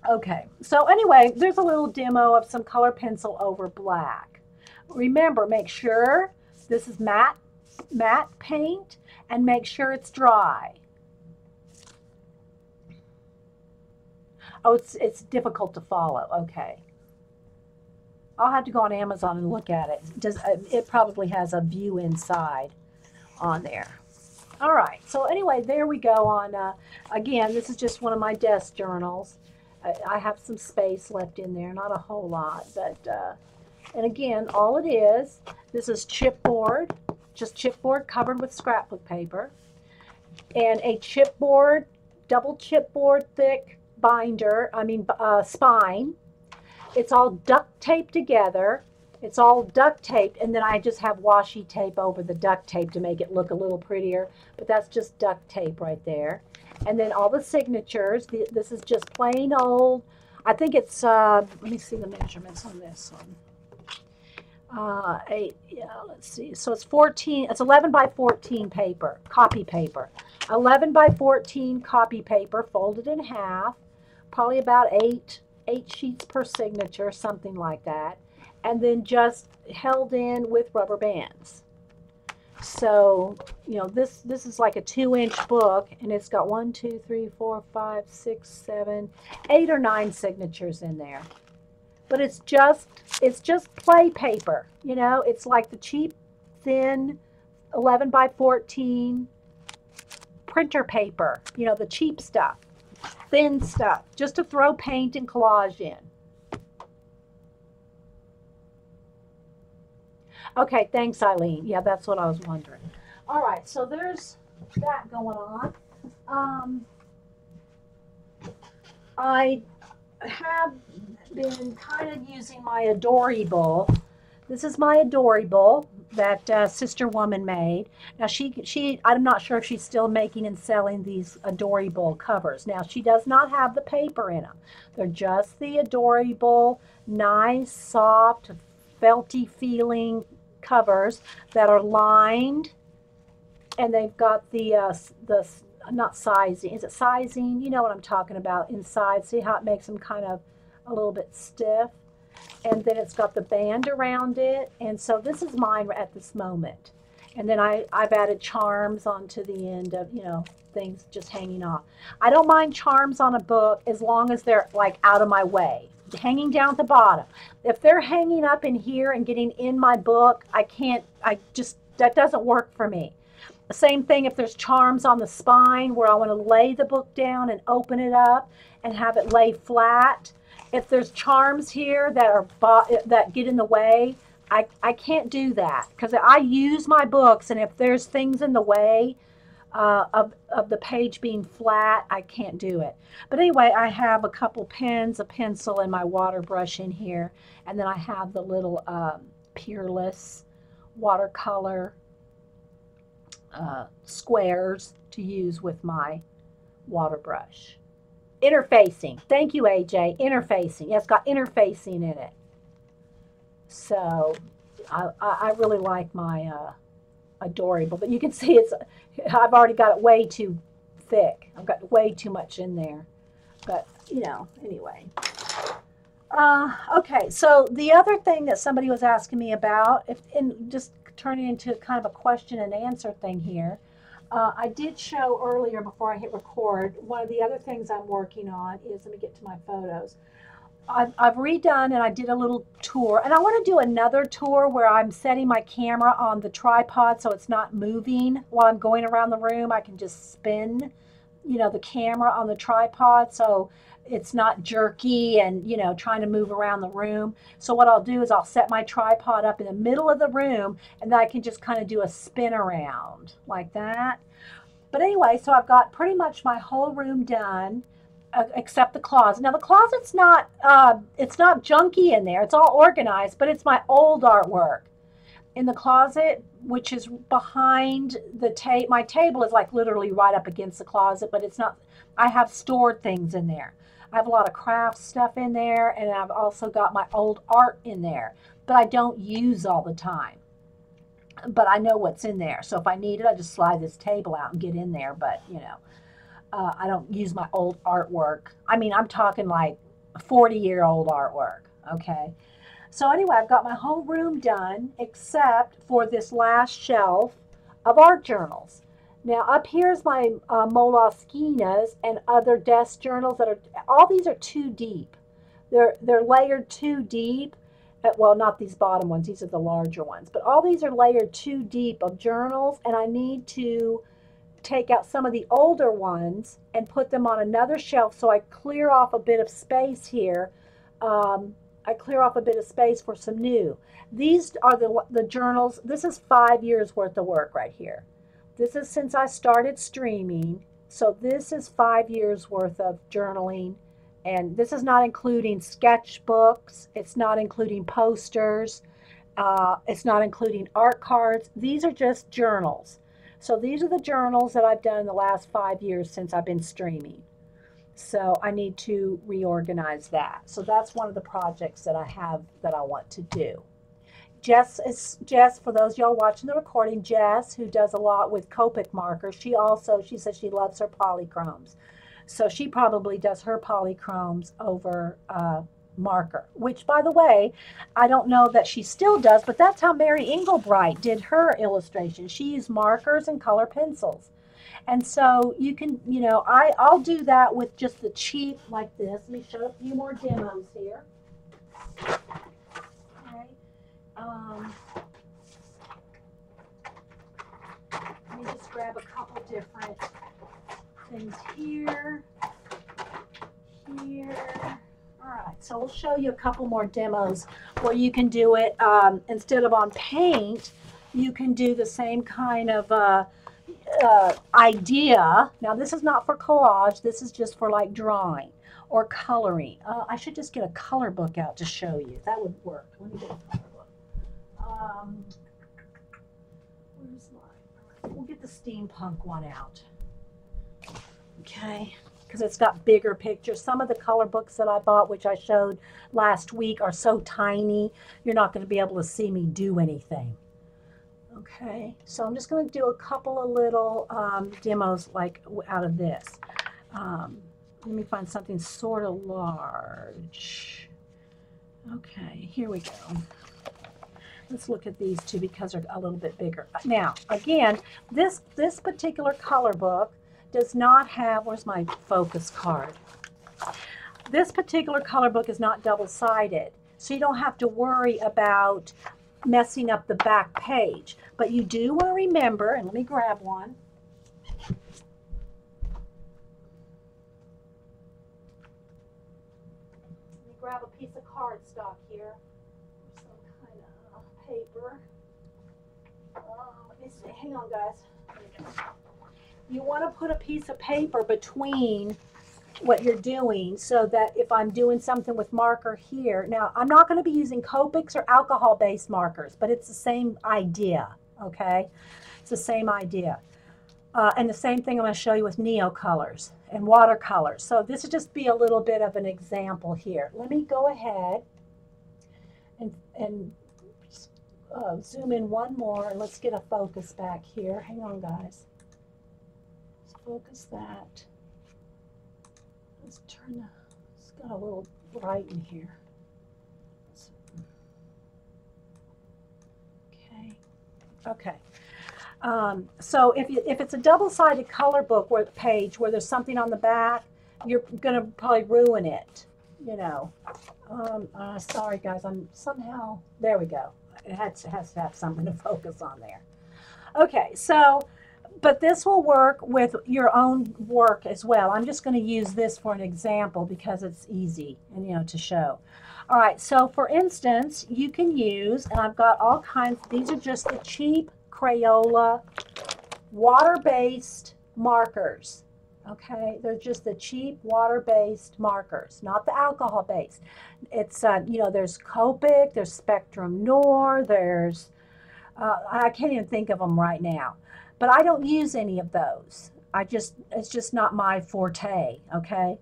Okay, so anyway, there's a little demo of some color pencil over black. Remember, make sure this is matte paint and make sure it's dry. Oh, it's difficult to follow. Okay. I'll have to go on Amazon and look at it. It probably has a view inside on there. All right. So anyway, there we go on, again, this is just one of my desk journals. I have some space left in there, not a whole lot, but, and again, all it is, this is chipboard, just chipboard covered with scrapbook paper, and a chipboard, double chipboard thick spine. It's all duct taped together. It's all duct taped, and then I just have washi tape over the duct tape to make it look a little prettier, but that's just duct tape right there. And then all the signatures. This is just plain old, I think it's, let me see the measurements on this one. Let's see. So it's 11 by 14 paper, copy paper. 11 by 14 copy paper folded in half, probably about eight sheets per signature, something like that, and then just held in with rubber bands. So, you know, this is like a 2-inch book, and it's got 1, 2, 3, 4, 5, 6, 7, 8 or 9 signatures in there. But it's just play paper, you know. It's like the cheap, thin, 11 by 14 printer paper, you know, the cheap stuff, thin stuff, just to throw paint and collage in. Okay, thanks, Eileen. Yeah, that's what I was wondering. All right, so there's that going on. I have been kind of using my Adorable. This is my Adorable. that Sister Woman made. Now I'm not sure if she's still making and selling these Adorable covers. Now she does not have the paper in them. They're just the Adorable, nice, soft, felty feeling covers that are lined, and they've got the not sizing. Is it sizing? You know what I'm talking about inside. See how it makes them kind of a little bit stiff? And then it's got the band around it. And so this is mine at this moment. And then I've added charms onto the end of, you know, things just hanging off. I don't mind charms on a book as long as they're like out of my way, hanging down at the bottom. If they're hanging up in here and getting in my book, that doesn't work for me. The same thing if there's charms on the spine where I want to lay the book down and open it up and have it lay flat. If there's charms here that get in the way, I can't do that because I use my books, and if there's things in the way of the page being flat, I can't do it. But anyway, I have a couple pens, a pencil, and my water brush in here, and then I have the little Peerless watercolor squares to use with my water brush. Interfacing. Thank you, AJ. Interfacing. Yeah, it's got interfacing in it. So I really like my Adorable, but you can see I've already got it way too thick. I've got way too much in there. But, you know, anyway. Okay, so the other thing that somebody was asking me about, and just turning into kind of a question and answer thing here, I did show earlier before I hit record, one of the other things I'm working on is, let me get to my photos. I've redone and I did a little tour, and I want to do another tour where I'm setting my camera on the tripod so it's not moving while I'm going around the room. I can just spin, you know, the camera on the tripod so it's not jerky and, you know, trying to move around the room. So what I'll do is I'll set my tripod up in the middle of the room, and then I can just kind of do a spin around like that. But anyway, so I've got pretty much my whole room done, except the closet. Now the closet's not, it's not junky in there. It's all organized, but it's my old artwork in the closet, which is behind the my table is like literally right up against the closet, but it's not, I have stored things in there. I have a lot of craft stuff in there, and I've also got my old art in there, but I don't use all the time. But I know what's in there. So if I need it, I just slide this table out and get in there. But, you know, I don't use my old artwork. I mean, I'm talking like 40-year-old artwork, okay? So anyway, I've got my whole room done except for this last shelf of art journals. Now up here's my Moleskines and other desk journals that are, all these are too deep. They're layered too deep. Well, not these bottom ones, these are the larger ones, but all these are layered too deep of journals, and I need to take out some of the older ones and put them on another shelf so I clear off a bit of space here. I clear off a bit of space for some new. These are the journals. This is 5 years worth of work right here. This is since I started streaming. So this is 5 years worth of journaling. And this is not including sketchbooks. It's not including posters. It's not including art cards. These are just journals. So these are the journals that I've done in the last 5 years since I've been streaming. So I need to reorganize that. So that's one of the projects that I have that I want to do. Jess, for those y'all watching the recording, Jess, who does a lot with Copic markers, she says she loves her polychromes. So she probably does her polychromes over marker, which, by the way, I don't know that she still does, but that's how Mary Engelbright did her illustration. She used markers and color pencils. And so you can, you know, I'll do that with just the cheap like this. Let me show a few more demos here. Okay. Let me just grab a couple different things here. All right, so we'll show you a couple more demos where you can do it instead of on paint. You can do the same kind of idea. Now this is not for collage. This is just for like drawing or coloring. I should just get a color book out to show you. That would work. Let me get a color book. Where's mine? We'll get the steampunk one out. Okay, because it's got bigger pictures. Some of the color books that I bought, which I showed last week, are so tiny, you're not going to be able to see me do anything. Okay, so I'm just going to do a couple of little demos like out of this. Let me find something sort of large. Okay, here we go. Let's look at these two because they're a little bit bigger. Now, again, this particular color book does not have, where's my focus card? This particular color book is not double-sided, so you don't have to worry about messing up the back page. But you do want to remember, and let me grab one. Let me grab a piece of cardstock here, some kind of paper. Let me see. Hang on, guys. There we go. You want to put a piece of paper between what you're doing so that if I'm doing something with marker here, now I'm not going to be using Copics or alcohol-based markers, but it's the same idea, okay? It's the same idea. And the same thing I'm going to show you with Neocolors and watercolors. So this would just be a little bit of an example here. Let me go ahead and zoom in one more, and let's get a focus back here. Hang on, guys. Let's focus that. Let's turn the, it's got a little bright in here. Okay. Okay. So if it's a double-sided color book where the page where there's something on the back, you're going to probably ruin it, you know. Sorry, guys. I'm somehow, there we go. It has to have something to focus on there. Okay, so, but this will work with your own work as well. I'm just going to use this for an example because it's easy and, you know, to show. All right, so for instance, you can use, and I've got all kinds, these are just the cheap Crayola water-based markers. Okay, they're just the cheap water-based markers, not the alcohol-based. It's, you know, there's Copic, there's Spectrum Noir, there's, I can't even think of them right now. But I don't use any of those. It's just not my forte, okay?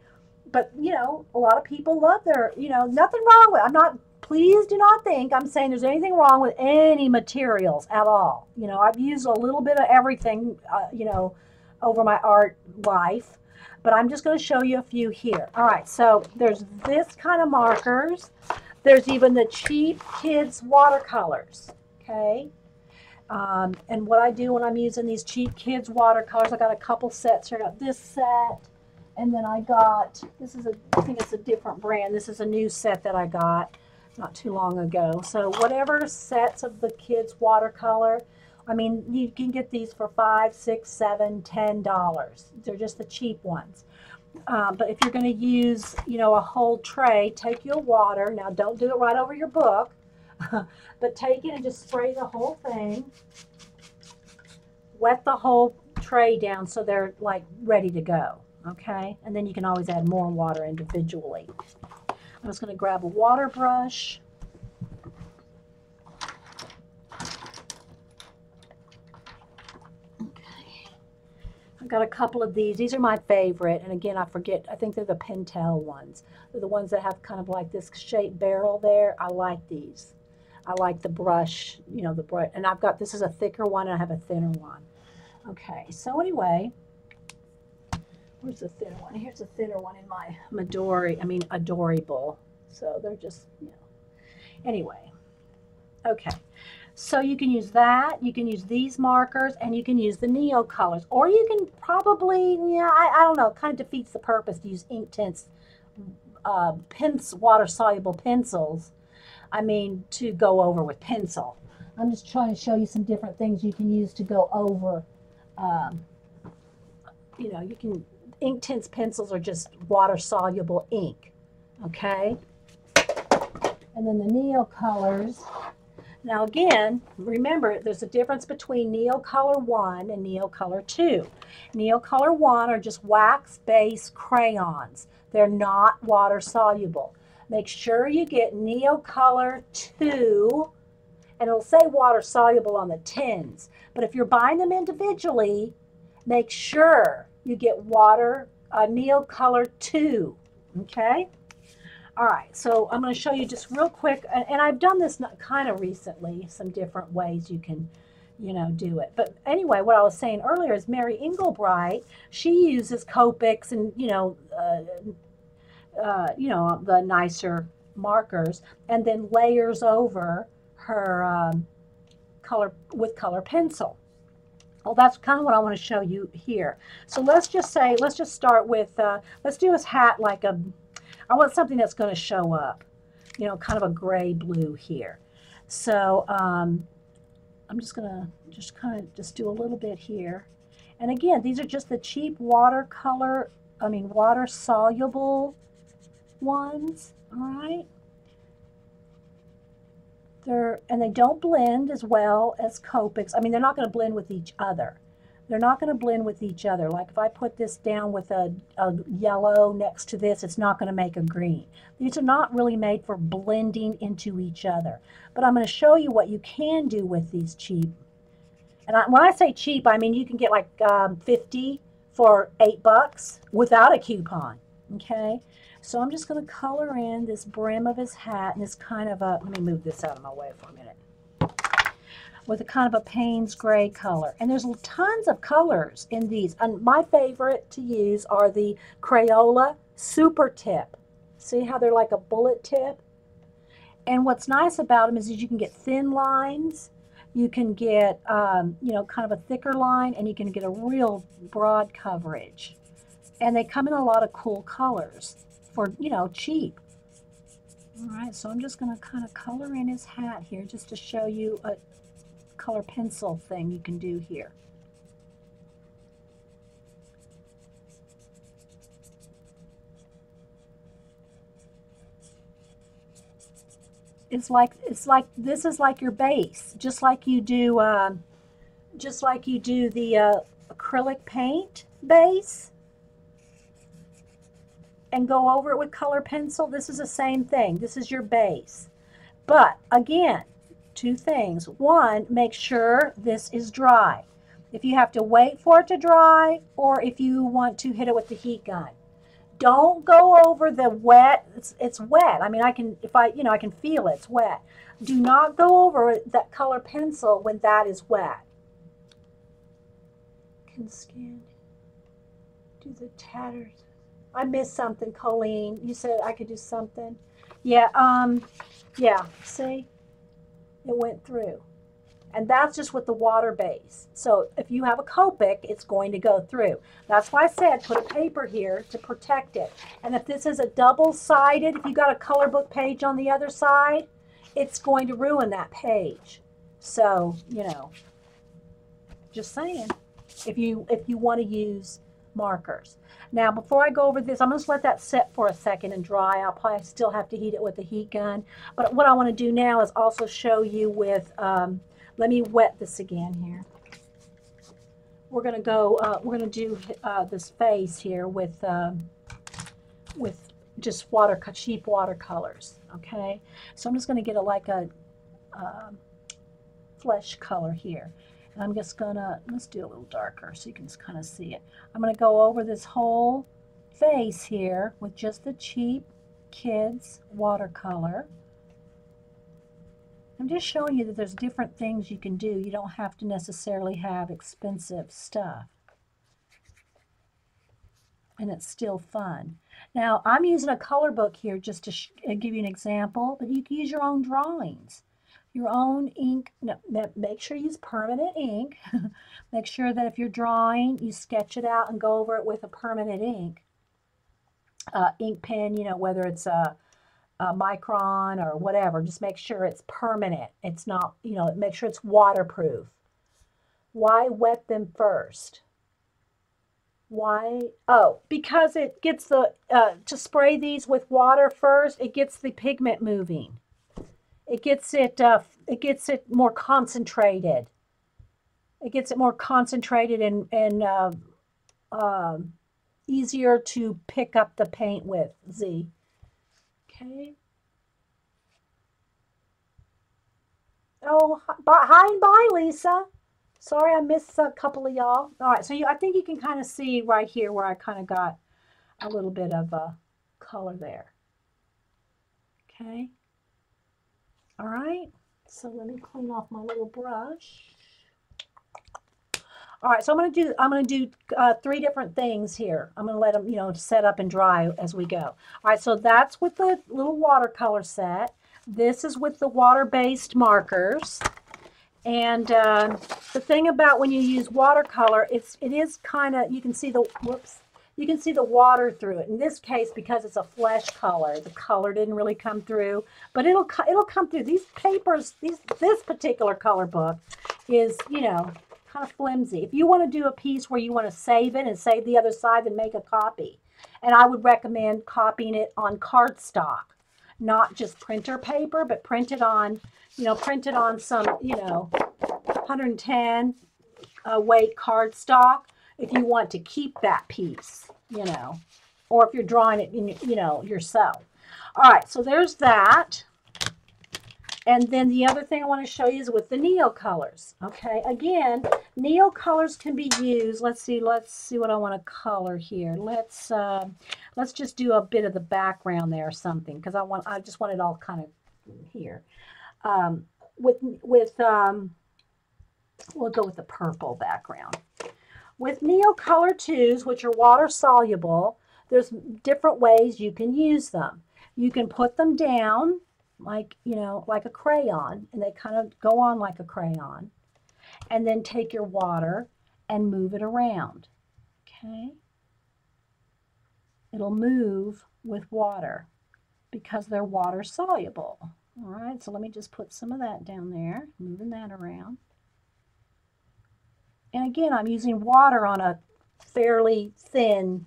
But, you know, a lot of people love their, you know, nothing wrong with it. Please do not think I'm saying there's anything wrong with any materials at all. You know, I've used a little bit of everything, you know, over my art life, but I'm just going to show you a few here. All right, so there's this kind of markers. There's even the cheap kids watercolors, okay? And what I do when I'm using these cheap kids watercolors, I got a couple sets here. I got this set, and then I got, this is I think it's a different brand. This is a new set that I got not too long ago. So whatever sets of the kids watercolor, I mean, you can get these for $5, $6, $7, $10. They're just the cheap ones. But if you're going to use, you know, a whole tray, take your water. Now, don't do it right over your book, but take it and just spray the whole thing. Wet the whole tray down so they're like ready to go. Okay, and then you can always add more water individually. I'm just going to grab a water brush. I've got a couple of these. These are my favorite. And again, I forget, I think they're the Pentel ones. They're the ones that have kind of like this shaped barrel there. I like these. I like the brush, you know, the brush. And I've got, this is a thicker one, and I have a thinner one. Okay, so anyway, where's the thinner one? Here's a thinner one in my Adorable. So they're just, you know, anyway. Okay. So you can use that, you can use these markers, and you can use the Neocolors. Or you can probably, yeah, I don't know, kind of defeats the purpose to use Inktense water-soluble pencils, I mean, to go over with pencil. I'm just trying to show you some different things you can use to go over, you know, you can, Inktense pencils are just water-soluble ink, okay? And then the Neocolors. Now again, remember, there's a difference between Neocolor 1 and Neocolor 2. Neocolor 1 are just wax-based crayons. They're not water-soluble. Make sure you get Neocolor 2 and it'll say water soluble on the tins. But if you're buying them individually, make sure you get water Neocolor 2. Okay? All right, so I'm going to show you just real quick, and I've done this kind of recently, some different ways you can, do it. But anyway, what I was saying earlier is Mary Engelbright, she uses Copics and, the nicer markers, and then layers over her color pencil. Well, that's kind of what I want to show you here. So let's just start with, let's do his hat like I want something that's going to show up, kind of a gray blue here. So I'm just going to just do a little bit here. And again, these are just the cheap water soluble ones, all right? And they don't blend as well as Copics. I mean, they're not going to blend with each other. They're not going to blend with each other. Like if I put this down with a yellow next to this, it's not going to make a green. These are not really made for blending into each other. But I'm going to show you what you can do with these cheap. And when I say cheap, I mean you can get like 50 for $8 without a coupon. Okay? So I'm just going to color in this brim of his hat and this kind of a, let me move this out of my way for a minute, with a kind of a Payne's gray color. And there's tons of colors in these. And my favorite to use are the Crayola Super Tip. See how they're like a bullet tip? And what's nice about them is you can get thin lines, you can get, kind of a thicker line, and you can get a real broad coverage. And they come in a lot of cool colors for, cheap. All right, so I'm just going to kind of color in his hat here just to show you a color pencil thing you can do here. It's like this is like your base, just like you do the acrylic paint base and go over it with color pencil. This is the same thing. This is your base. But again, two things. One, make sure this is dry. If you have to wait for it to dry, or if you want to hit it with the heat gun. Don't go over the wet. It's wet. I mean, I can feel it. It's wet. Do not go over that color pencil when that is wet. Can scan. Do the tatters. I missed something, Colleen. You said I could do something. Yeah, yeah, see? It went through. And that's just with the water base. So if you have a Copic, it's going to go through. That's why I said put a paper here to protect it. And if this is a double-sided, if you got a color book page on the other side, it's going to ruin that page. So, just saying, if you want to use markers. Now, before I go over this, I'm going to let that set for a second and dry. I'll probably still have to heat it with a heat gun. But what I want to do now is also show you with, let me wet this again here. We're going to go, we're going to do this face here with just cheap watercolors, okay? So I'm just going to get like a flesh color here. And I'm just gonna, let's do a little darker so you can kind of see it. I'm gonna go over this whole face here with just the cheap kids watercolor. I'm just showing you that there's different things you can do. You don't have to necessarily have expensive stuff. And it's still fun. Now, I'm using a color book here just to give you an example, but you can use your own drawings. Your own ink. No, make sure you use permanent ink. Make sure that if you're drawing, you sketch it out and go over it with a permanent ink. Ink pen, whether it's a Micron or whatever, just make sure it's permanent. It's not, make sure it's waterproof. Why wet them first? Why? Oh, because it gets to spray these with water first, it gets the pigment moving. It gets it more concentrated. It gets it more concentrated and easier to pick up the paint with, Z. Okay. Oh, hi and bye, Lisa. Sorry I missed a couple of y'all. All right, so I think you can kind of see right here where I kind of got a little bit of a color there. Okay. All right. So let me clean off my little brush. All right, so I'm gonna do three different things here. I'm gonna let them, set up and dry as we go. All right, so that's with the little watercolor set. This is with the water-based markers. And the thing about when you use watercolor, it is kind of, you can see the, whoops, you can see the water through it. In this case, because it's a flesh color, the color didn't really come through, but it'll come through. These papers, this particular color book is, kind of flimsy. If you want to do a piece where you want to save it and save the other side, then make a copy. And I would recommend copying it on cardstock, not just printer paper, but print it on some, 110 weight cardstock if you want to keep that piece, or if you're drawing it, yourself. All right, so there's that. And then the other thing I want to show you is with the Neocolors. Okay, again, Neocolors can be used. Let's see what I want to color here. Let's just do a bit of the background there or something, because I just want it all kind of here. We'll go with the purple background. With Neocolor 2s, which are water soluble, there's different ways you can use them. You can put them down like a crayon, and they kind of go on like a crayon, and then take your water and move it around. Okay, it'll move with water because they're water soluble. All right, so let me just put some of that down there, moving that around. And again, I'm using water on a fairly thin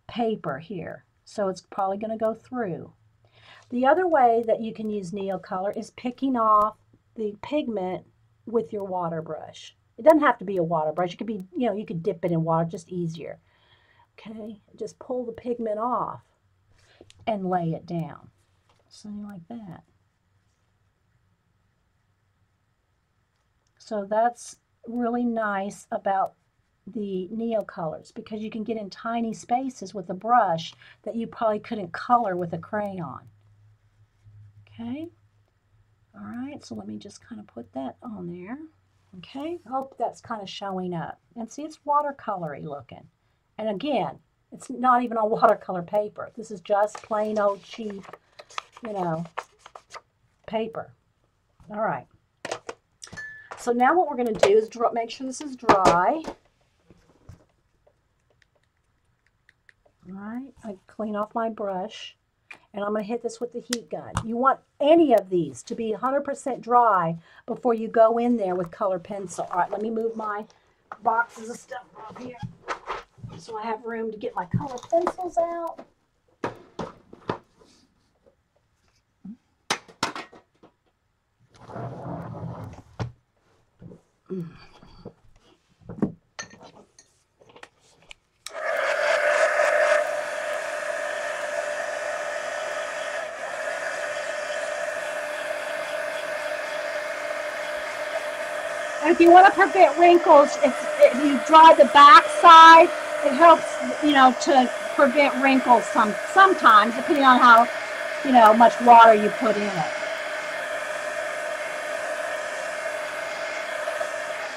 paper here, so it's probably going to go through. The other way that you can use Neocolor is picking off the pigment with your water brush. It doesn't have to be a water brush. It could be, you could dip it in water, just easier. Okay, just pull the pigment off and lay it down. Something like that. So that's really nice about the Neocolors, because you can get in tiny spaces with a brush that you probably couldn't color with a crayon. Okay, all right, so let me just kind of put that on there. Okay, I hope that's kind of showing up. And see, it's watercolory looking. And again, it's not even on watercolor paper. This is just plain old cheap, paper. All right. So now what we're going to do is make sure this is dry. All right, I clean off my brush, and I'm going to hit this with the heat gun. You want any of these to be 100% dry before you go in there with color pencil. All right, let me move my boxes of stuff up here so I have room to get my color pencils out. And if you want to prevent wrinkles, if you dry the back side, it helps, to prevent wrinkles sometimes, depending on how, much water you put in it.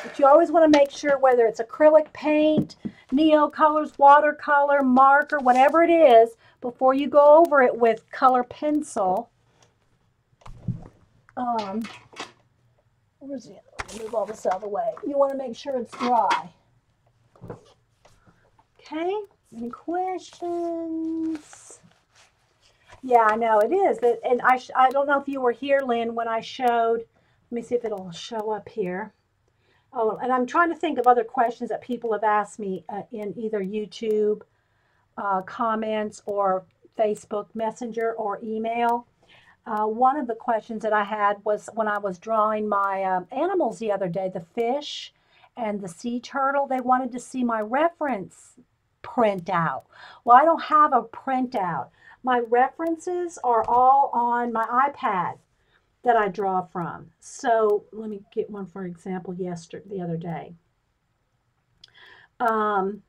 But you always want to make sure, whether it's acrylic paint, Neocolors, watercolor, marker, whatever it is, before you go over it with color pencil. Where's the other? Move all this out of the way. You want to make sure it's dry. Okay, any questions? Yeah, I know it is. And I don't know if you were here, Lynn, when I showed. Let me see if it'll show up here. Oh, and I'm trying to think of other questions that people have asked me in either YouTube comments or Facebook Messenger or email. One of the questions that I had was when I was drawing my animals the other day, the fish and the sea turtle, they wanted to see my reference printout. Well, I don't have a printout. My references are all on my iPad. that I draw from. So let me get one for example the other day. Um,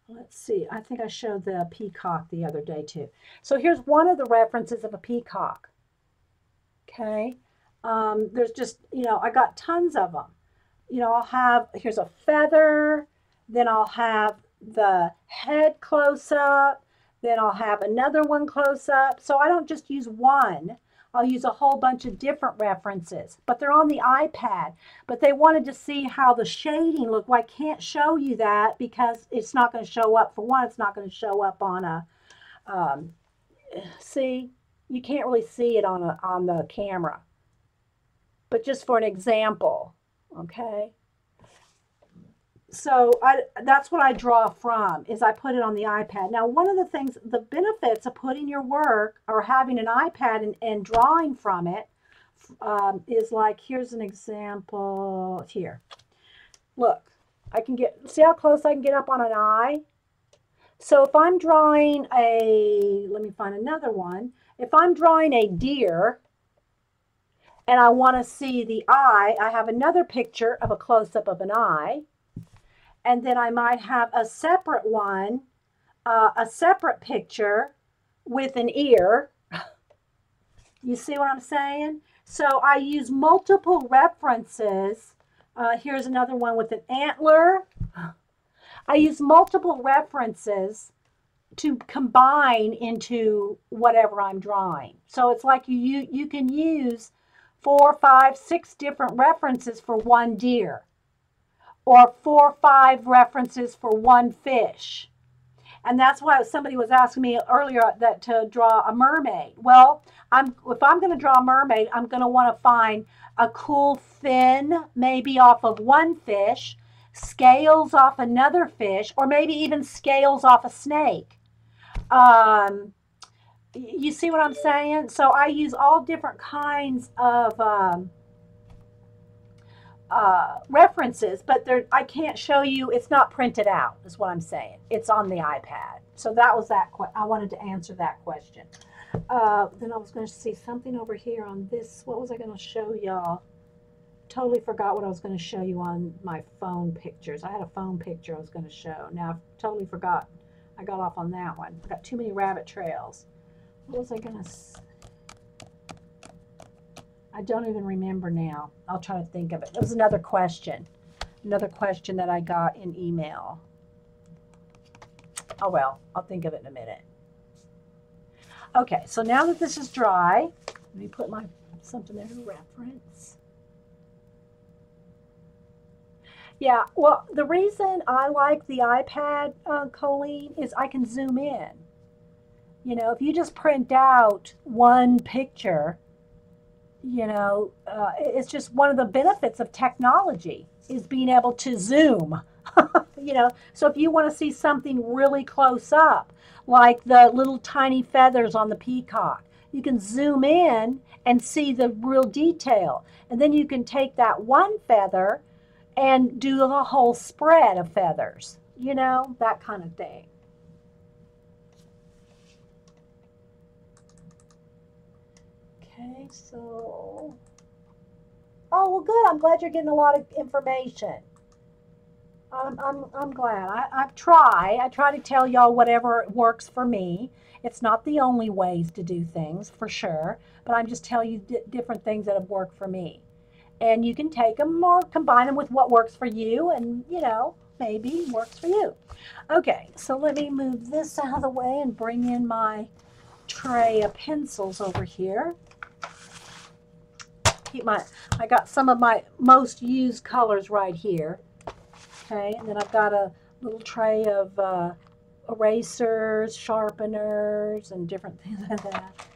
let's see, I think I showed the peacock the other day too. So here's one of the references of a peacock. Okay. There's just, I got tons of them. I'll have, here's a feather, then I'll have the head close up, then I'll have another one close up. So I don't just use one. I'll use a whole bunch of different references, but they're on the iPad. But they wanted to see how the shading looked. Well, I can't show you that because it's not going to show up. For one, it's not going to show up on a, see, you can't really see it on the camera. But just for an example, okay? So that's what I draw from, is I put it on the iPad. Now, one of the things, the benefits of putting your work or having an iPad and drawing from it is like, here's an example here. Look, see how close I can get up on an eye? So if I'm drawing let me find another one. If I'm drawing a deer and I want to see the eye, I have another picture of a close-up of an eye. And then I might have a separate one, a separate picture with an ear. You see what I'm saying? So I use multiple references. Here's another one with an antler. I use multiple references to combine into whatever I'm drawing. So it's like you can use 4, 5, 6 different references for one deer, or 4 or 5 references for one fish. And that's why somebody was asking me earlier that to draw a mermaid. Well, if I'm going to draw a mermaid, I'm going to want to find a cool fin, maybe off of one fish, scales off another fish, or maybe even scales off a snake. You see what I'm saying? So I use all different kinds of references, but I can't show you. It's not printed out, is what I'm saying. It's on the iPad. So that was that. I wanted to answer that question. Then I was going to see something over here on this. What was I going to show y'all? Totally forgot what I was going to show you on my phone pictures. I had a phone picture I was going to show. Now I've totally forgot. I got off on that one. I got too many rabbit trails. What was I going to I don't even remember now. I'll try to think of it. It was another question that I got in email. Oh well, I'll think of it in a minute. Okay, so now that this is dry, let me put something there to reference. Yeah, well, the reason I like the iPad, Colleen, is I can zoom in. If you just print out one picture, it's just one of the benefits of technology is being able to zoom. So if you want to see something really close up, like the little tiny feathers on the peacock, you can zoom in and see the real detail. And then you can take that one feather and do the whole spread of feathers, that kind of thing. Okay, so, oh, well, good. I'm glad you're getting a lot of information. I'm glad. I try to tell y'all whatever works for me. It's not the only ways to do things, for sure, but I'm just telling you different things that have worked for me. And you can take them or combine them with what works for you, and, maybe works for you. Okay, so let me move this out of the way and bring in my tray of pencils over here. I got some of my most used colors right here. Okay, and then I've got a little tray of erasers, sharpeners, and different things like that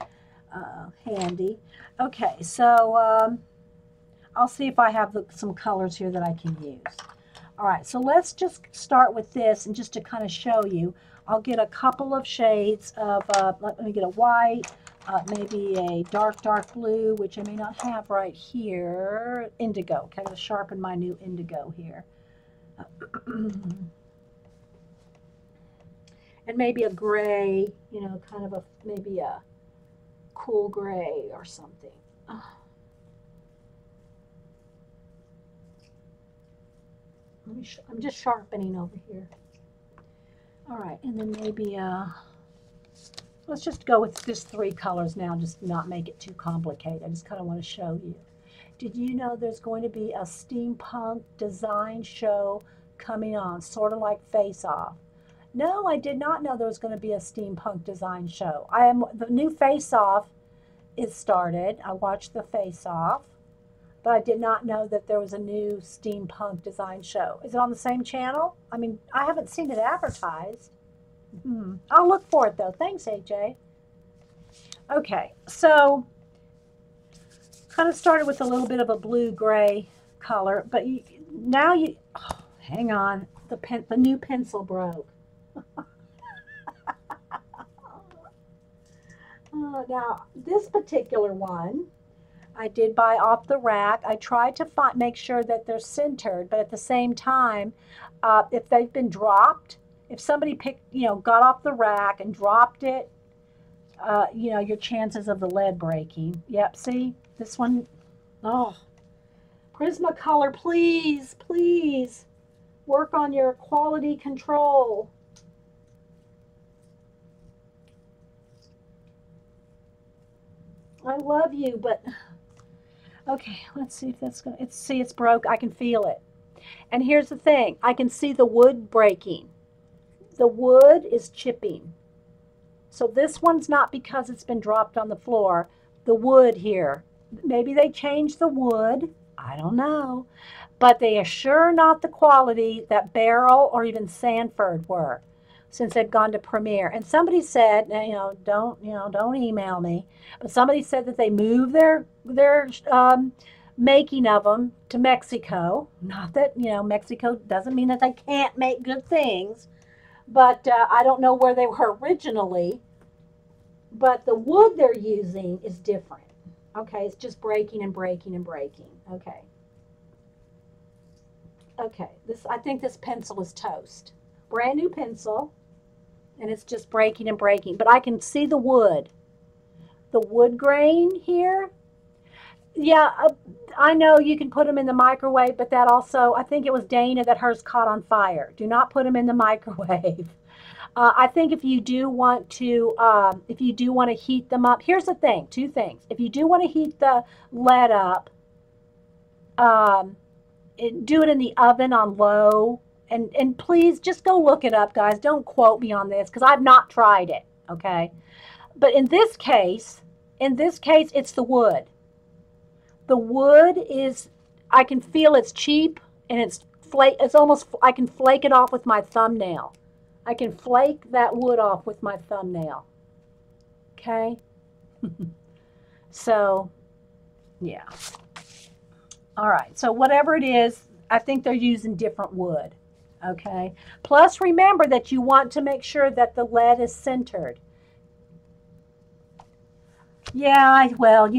handy. Okay, so I'll see if I have some colors here that I can use. All right, so let's just start with this, and just to kind of show you, I'll get a couple of shades of, let me get a white, maybe a dark blue, which I may not have right here, indigo. Okay, I'm going to sharpen my new indigo here. And maybe a gray, kind of maybe a cool gray or something. I'm just sharpening over here. All right, and then maybe let's just go with just 3 colors now, just not make it too complicated. I just kind of want to show you. Did you know there's going to be a steampunk design show coming on, sort of like Face Off? No, I did not know there was going to be a steampunk design show. The new Face Off is started. I watched the Face Off, but I did not know that there was a new steampunk design show. Is it on the same channel? I mean, I haven't seen it advertised. I'll look for it though. Thanks, AJ. Okay, so kind of started with a little bit of a blue-gray color, but hang on, the new pencil broke. Now, this particular one, I did buy off the rack. I tried to make sure that they're centered, but at the same time, if they've been dropped, if somebody got off the rack and dropped it, your chances of the lead breaking. Yep, see, this one, oh, Prismacolor, please, please work on your quality control. I love you, but okay, let's see if that's going to, it's broke. I can feel it. And here's the thing. I can see the wood breaking. The wood is chipping. So this one's not because it's been dropped on the floor. The wood here, maybe they changed the wood. I don't know. But they are sure not the quality that Beryl or even Sanford were, since they've gone to Premier. And somebody said, don't email me, but somebody said that they moved their making of them to Mexico. Not that, Mexico doesn't mean that they can't make good things, but I don't know where they were originally. But the wood they're using is different. Okay, it's just breaking and breaking and breaking. Okay. Okay, I think this pencil is toast. Brand new pencil. And it's just breaking and breaking. But I can see the wood grain here. Yeah, I know you can put them in the microwave, but that also, I think it was Dana that hers caught on fire. Do not put them in the microwave. I think if you do want to heat them up, here's the thing, 2 things. If you do want to heat the lead up, do it in the oven on low. And please just go look it up, guys. Don't quote me on this because I've not tried it, okay? But in this case, it's the wood. The wood is, I can feel it's cheap and it's almost, I can flake it off with my thumbnail. I can flake that wood off with my thumbnail, okay? So, yeah. All right, so whatever it is, I think they're using different wood. Okay. Plus, remember that you want to make sure that the lead is centered. Yeah, well,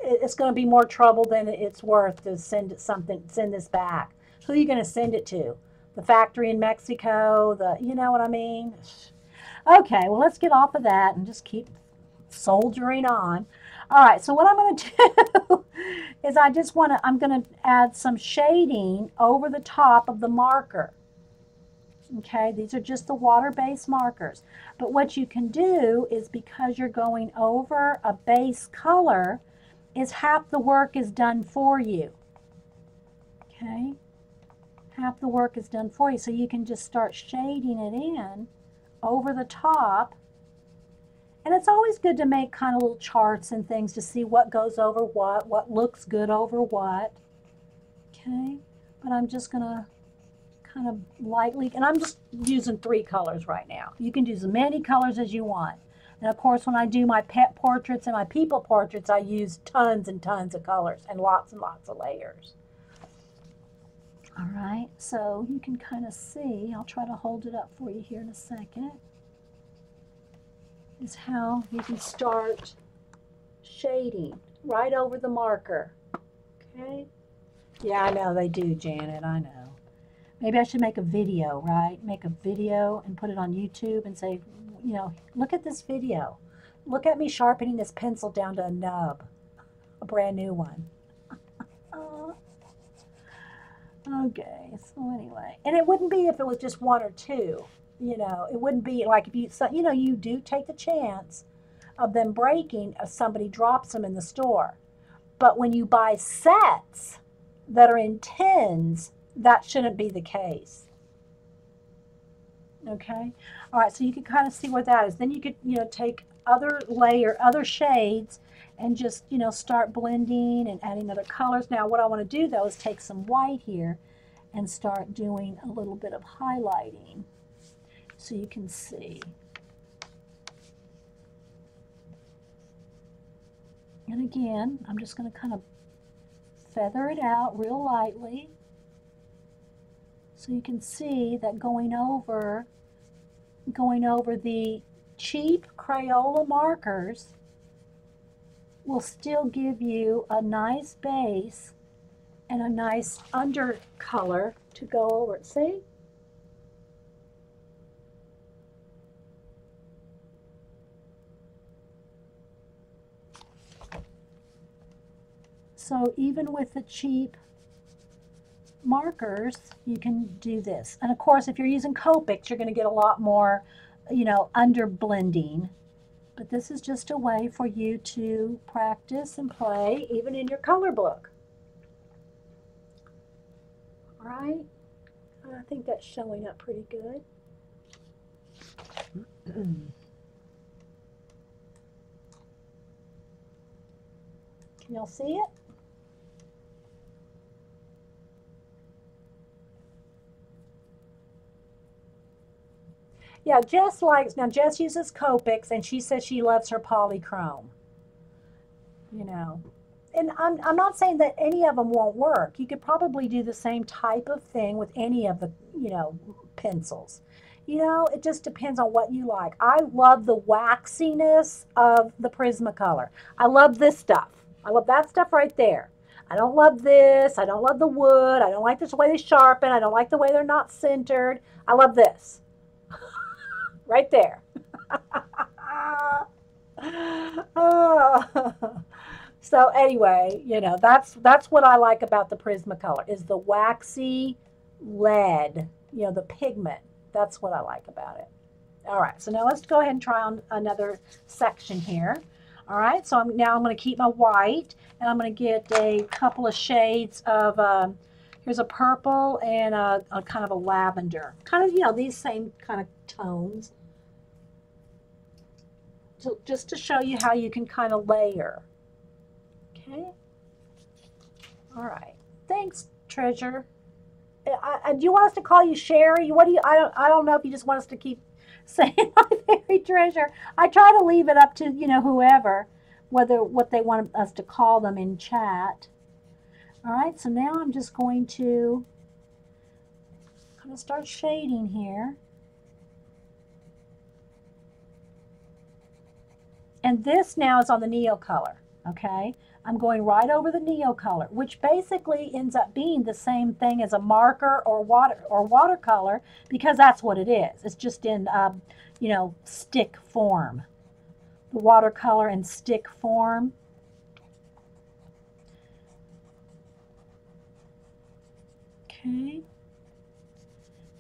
it's going to be more trouble than it's worth to send this back. Who are you going to send it to? The factory in Mexico? You know what I mean? Okay, well, let's get off of that and just keep soldiering on. All right, so what I'm going to do is I'm going to add some shading over the top of the marker. Okay, these are just the water-based markers. But what you can do is, because you're going over a base color, is half the work is done for you. Okay, half the work is done for you. So you can just start shading it in over the top. And it's always good to make kind of little charts and things to see what goes over what looks good over what. Okay, but I'm just going to kind of lightly, and I'm just using 3 colors right now. You can use as many colors as you want. And of course, when I do my pet portraits and my people portraits, I use tons and tons of colors and lots of layers. All right, so you can kind of see, I'll try to hold it up for you here in a second, is how you can start shading right over the marker. Okay? Yeah, I know they do, Janet, I know. Maybe I should make a video, right? Make a video and put it on YouTube and say, look at this video. Look at me sharpening this pencil down to a nub, a brand new one. Okay, so anyway, and it wouldn't be if it was just one or two, you know, it wouldn't be like if you, so, you know, you do take the chance of them breaking if somebody drops them in the store. But when you buy sets that are in tins, that shouldn't be the case. Okay, all right, so you can kind of see what that is. Then you could, you know, take other shades and just, you know, start blending and adding other colors. Now what I want to do though is take some white here and start doing a little bit of highlighting so you can see. And again, I'm just going to kind of feather it out real lightly so you can see that going over the cheap Crayola markers will still give you a nice base and a nice undercolor to go over it. See? So even with the cheap markers, you can do this. And of course, if you're using Copics, you're going to get a lot more, you know, under blending. But this is just a way for you to practice and play even in your color book. All right, I think that's showing up pretty good. Can y'all see it? Yeah, Jess likes, now Jess uses Copics and she says she loves her polychrome, you know. And I'm not saying that any of them won't work. You could probably do the same type of thing with any of the, you know, pencils. You know, it just depends on what you like. I love the waxiness of the Prismacolor. I love this stuff. I love that stuff right there. I don't love this. I don't love the wood. I don't like this way they sharpen. I don't like the way they're not centered. I love this. Right there. So anyway, you know, that's what I like about the Prismacolor is the waxy lead, you know, the pigment. That's what I like about it. All right, so now let's go ahead and try on another section here. All right, so now I'm going to keep my white, and I'm going to get a couple of shades of, here's a purple and a kind of a lavender. Kind of, you know, these same kind of tones. So just to show you how you can kind of layer. Okay. All right. Thanks, Treasure. Do you want us to call you Sherry? What do you? I don't know if you just want us to keep saying my fairy treasure. I try to leave it up to, you know, whoever, whether what they want us to call them in chat. All right. So now I'm just going to kind of start shading here. And this now is on the Neocolor, okay? I'm going right over the Neocolor, which basically ends up being the same thing as a marker or watercolor, because that's what it is. It's just in, you know, stick form. The watercolor in stick form. Okay.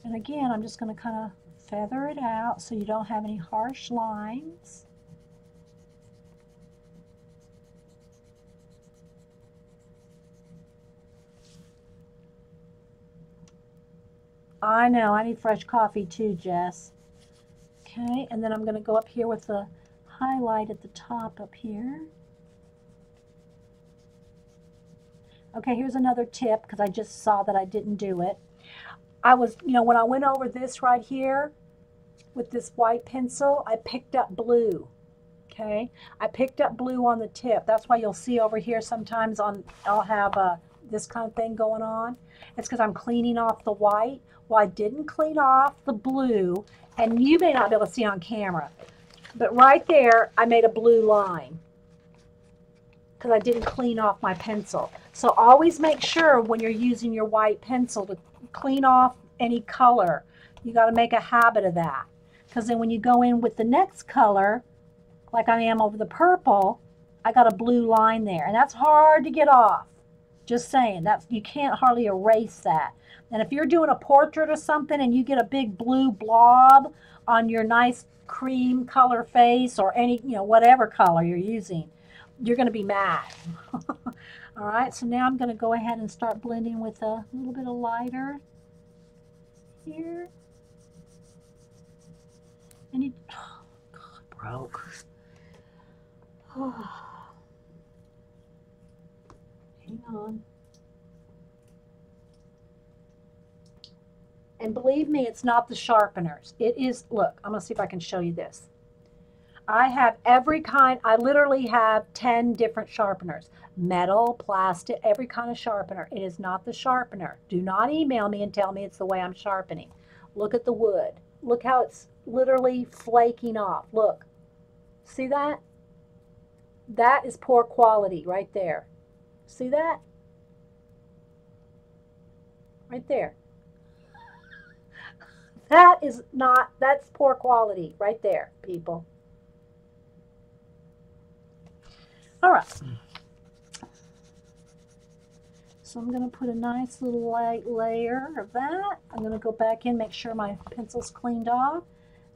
And again, I'm just going to kind of feather it out so you don't have any harsh lines. I know, I need fresh coffee too, Jess. Okay, and then I'm going to go up here with the highlight at the top up here. Okay, here's another tip because I just saw that I didn't do it. I was, you know, when I went over this right here with this white pencil, I picked up blue. Okay, I picked up blue on the tip. That's why you'll see over here sometimes I'll have this kind of thing going on. It's because I'm cleaning off the white. Well, I didn't clean off the blue, and you may not be able to see on camera, but right there, I made a blue line because I didn't clean off my pencil. So always make sure when you're using your white pencil to clean off any color. You got to make a habit of that, because then when you go in with the next color, like I am over the purple, I got a blue line there, and that's hard to get off. Just saying, that's, you can't hardly erase that. And if you're doing a portrait or something and you get a big blue blob on your nice cream color face, or any, whatever color you're using, you're going to be mad. All right, so now I'm going to go ahead and start blending with a little bit of lighter here. And it, oh, God, broke. Oh. Hang on. And believe me, it's not the sharpeners. It is, look, I'm going to see if I can show you this. I have every kind, I literally have 10 different sharpeners. Metal, plastic, every kind of sharpener. It is not the sharpener. Do not email me and tell me it's the way I'm sharpening. Look at the wood. Look how it's literally flaking off. Look. See that? That is poor quality right there. See that? Right there. That is not, that's poor quality right there, people. All right. So I'm going to put a nice little light layer of that. I'm going to go back in, make sure my pencil's cleaned off,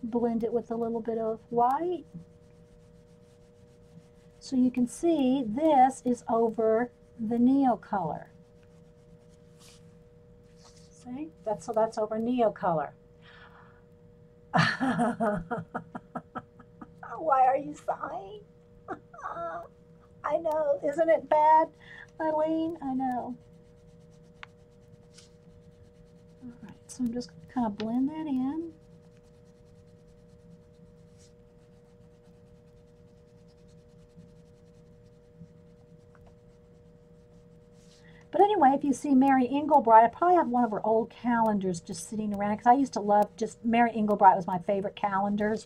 blend it with a little bit of white. So you can see this is over the Neo color. See? So that's over Neo color. Why are you sighing? I know. Isn't it bad, Eileen? I know. All right, so I'm just going to kind of blend that in. But anyway, if you see Mary Engelbreit, I probably have one of her old calendars just sitting around, because I used to love just, Mary Engelbreit was my favorite calendars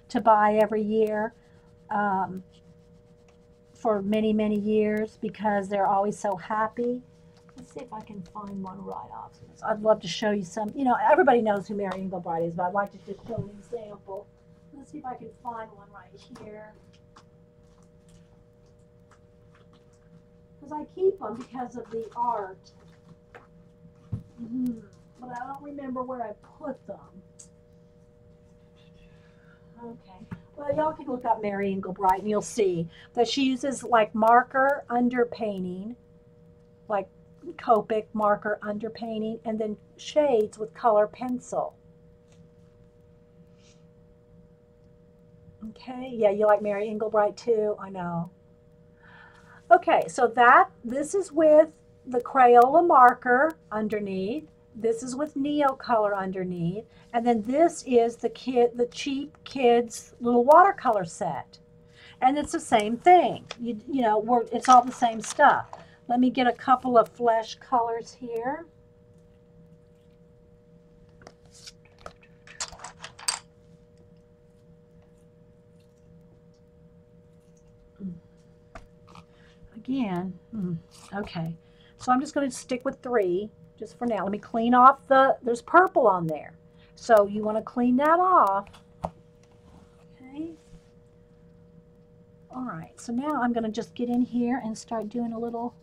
to buy every year for many, many years, because they're always so happy. Let's see if I can find one right off. I'd love to show you some. Everybody knows who Mary Engelbreit is, but I'd like to just show an example. Let's see if I can find one right here. Because I keep them because of the art. But I don't remember where I put them. Okay. Well, y'all can look up Mary Engelbreit and you'll see that she uses like marker underpainting, like Copic marker underpainting, and then shades with color pencil. Okay, yeah, you like Mary Engelbreit too? I know. Okay, so this is with the Crayola marker underneath. This is with Neo color underneath, and then this is the cheap kids little watercolor set, and it's the same thing. It's all the same stuff. Let me get a couple of flesh colors here. Again, okay. So I'm just going to stick with 3 just for now. Let me clean off there's purple on there. So you want to clean that off. Okay. All right, so now I'm going to just get in here and start doing a little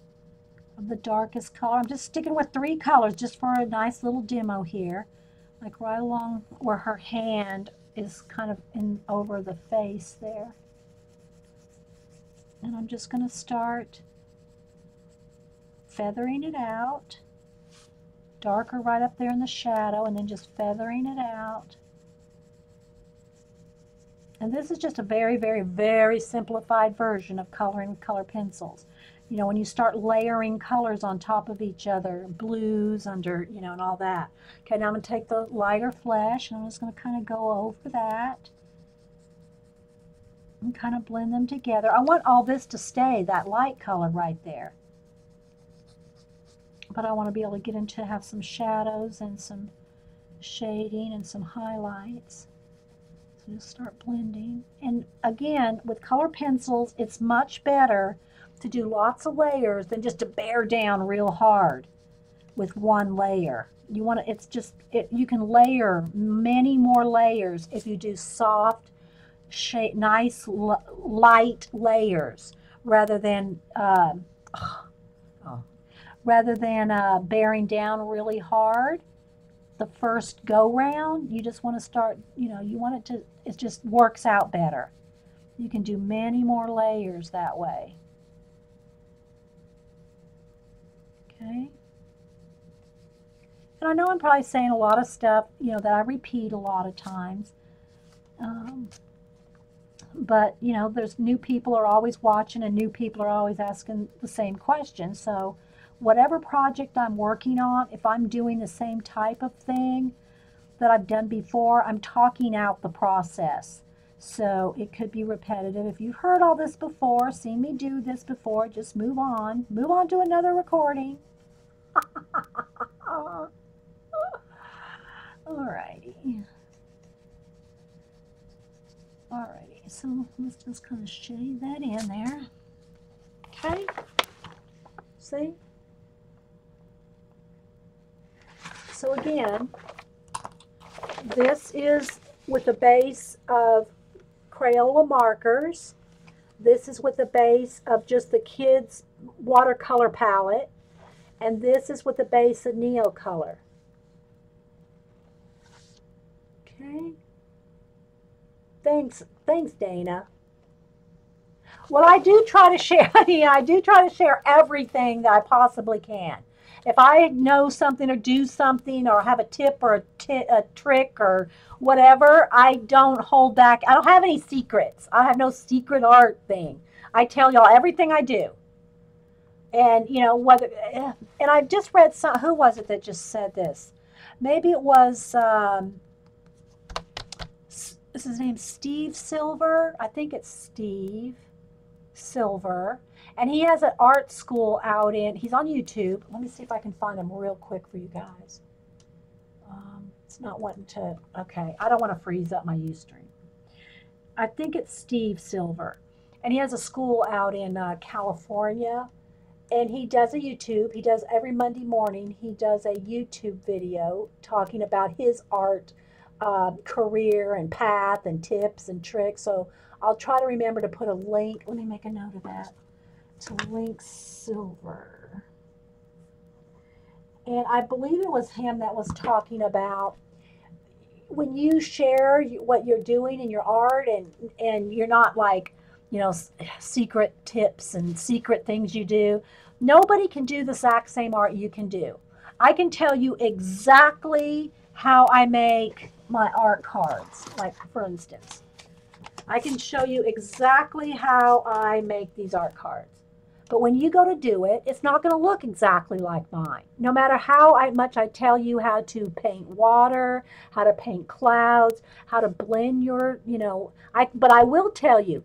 of the darkest color. I'm just sticking with 3 colors just for a nice little demo here. Like right along where her hand is kind of over the face there. And I'm just going to start feathering it out. Darker right up there in the shadow, and then just feathering it out. And this is just a very, very, very simplified version of coloring with color pencils. When you start layering colors on top of each other, blues under, and all that. Okay, now I'm going to take the lighter flesh, and I'm just going to kind of go over that. And kind of blend them together. I want all this to stay that light color right there. But I want to be able to get into have some shadows and some shading and some highlights. So just start blending. And again, with color pencils, it's much better to do lots of layers than just to bear down real hard with one layer. You can layer many more layers if you do soft, nice light layers rather than bearing down really hard the first go round. You just want to start, you want it to, it just works out better. You can do many more layers that way. Okay. And I know I'm probably saying a lot of stuff, that I repeat a lot of times. But, there's new people are always watching and new people are always asking the same question. So whatever project I'm working on, if I'm doing the same type of thing that I've done before, I'm talking out the process. So it could be repetitive. If you've heard all this before, seen me do this before, just move on. Move on to another recording. Alrighty. Alrighty, so let's just kind of shade that in there. Okay, see? So again, this is with a base of Crayola markers. This is with a base of just the kids' watercolor palette. And this is with the base of Neocolor. Okay. Thanks, Dana. Well, I do try to share. I do try to share everything that I possibly can. If I know something or do something or have a tip or a trick or whatever, I don't hold back. I don't have any secrets. I have no secret art thing. I tell y'all everything I do. And, and I just read who was it that just said this? Maybe it was, is his name Steve Silver? I think it's Steve Silver. And he has an art school out he's on YouTube. Let me see if I can find him real quick for you guys. It's not wanting to, okay. I don't want to freeze up my Ustream. I think it's Steve Silver. And he has a school out in California. And he does a YouTube. He does every Monday morning. He does a YouTube video talking about his art career and path and tips and tricks. So I'll try to remember to put a link. Let me make a note of that. To Link Silver. And I believe it was him that was talking about when you share what you're doing in your art and you're not like, secret tips and secret things you do. Nobody can do the exact same art you can do. I can tell you exactly how I make my art cards. Like, for instance, I can show you exactly how I make these art cards. But when you go to do it, it's not going to look exactly like mine. No matter how much I tell you how to paint water, how to paint clouds, how to blend your, but I will tell you,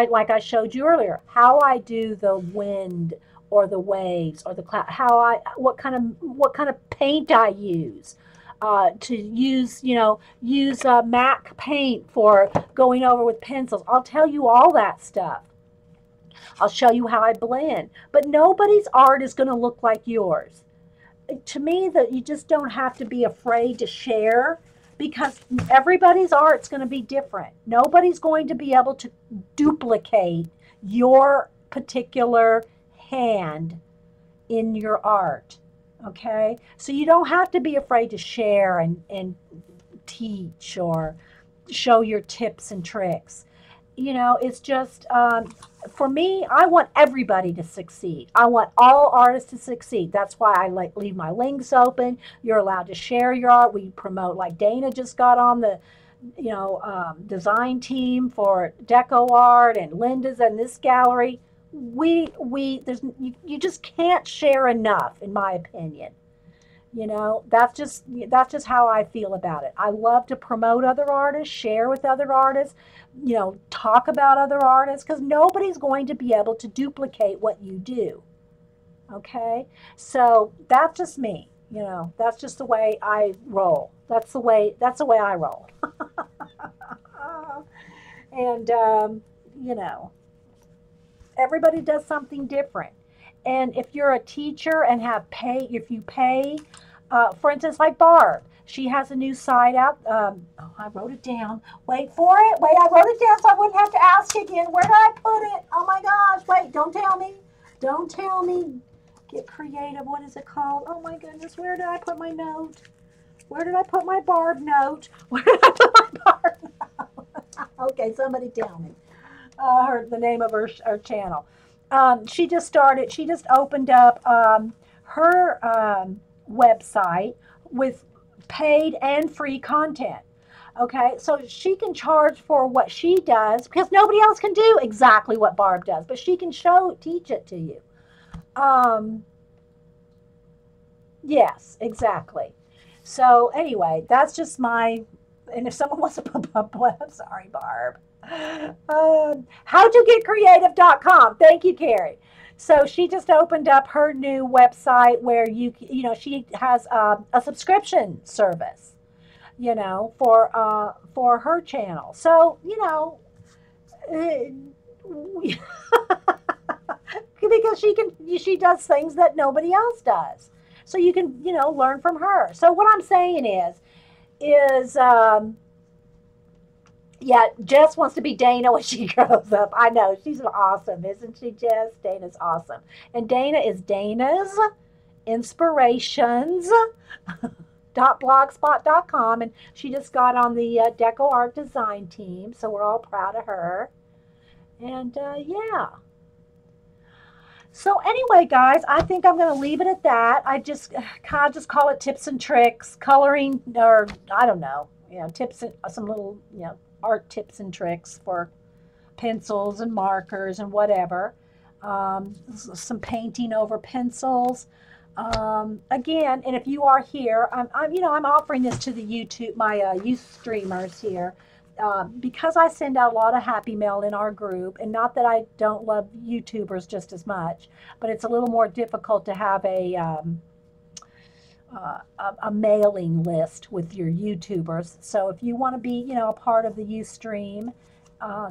like I showed you earlier, how I do the wind or the waves or the cloud, what kind of paint I use, to use MAC paint for going over with pencils. I'll tell you all that stuff. I'll show you how I blend. But nobody's art is going to look like yours. To me, that you just don't have to be afraid to share, because everybody's art's going to be different. Nobody's going to be able to duplicate your particular hand in your art. Okay? So you don't have to be afraid to share and teach or show your tips and tricks. It's just, for me, I want everybody to succeed. I want all artists to succeed. That's why I leave my links open. You're allowed to share your art. We promote, like Dana just got on the, design team for Deco Art, and Linda's in this gallery. You just can't share enough, in my opinion. That's just how I feel about it. I love to promote other artists, share with other artists, talk about other artists, because nobody's going to be able to duplicate what you do. Okay? So that's just me. That's just the way I roll. That's the way I roll. And, everybody does something different. And if you're a teacher and if you pay, for instance, like Barb, she has a new site out. I wrote it down. Wait for it. Wait, I wrote it down so I wouldn't have to ask again. Where did I put it? Oh my gosh. Wait, don't tell me. Don't tell me. Get creative. What is it called? Oh my goodness. Where did I put my note? Where did I put my Barb note? Where did I put my Barb note? Okay, somebody tell me. The name of her channel. She just opened up her website with paid and free content. Okay, so she can charge for what she does because nobody else can do exactly what Barb does, but she can teach it to you. Yes, exactly. So anyway, that's just and if someone wants to put up, I'm sorry, Barb. Howtogetcreative.com. Thank you, Carrie. So she just opened up her new website where she has a subscription service, for her channel. So, because she does things that nobody else does. So you can, learn from her. So what I'm saying is yeah, Jess wants to be Dana when she grows up. I know. She's awesome, isn't she, Jess? Dana's awesome. And Dana is Dana's Inspirations blogspot.com, and she just got on the Deco Art Design team, so we're all proud of her. And yeah. So anyway, guys, I think I'm going to leave it at that. I just kind of just call it tips and tricks, coloring, or I don't know, tips and some little, art tips and tricks for pencils and markers and whatever. Some painting over pencils. Again, and if you are here, I'm offering this to the my youth streamers here. Because I send out a lot of happy mail in our group, and not that I don't love YouTubers just as much, but it's a little more difficult to have a mailing list with your YouTubers. So if you want to be, a part of the Ustream,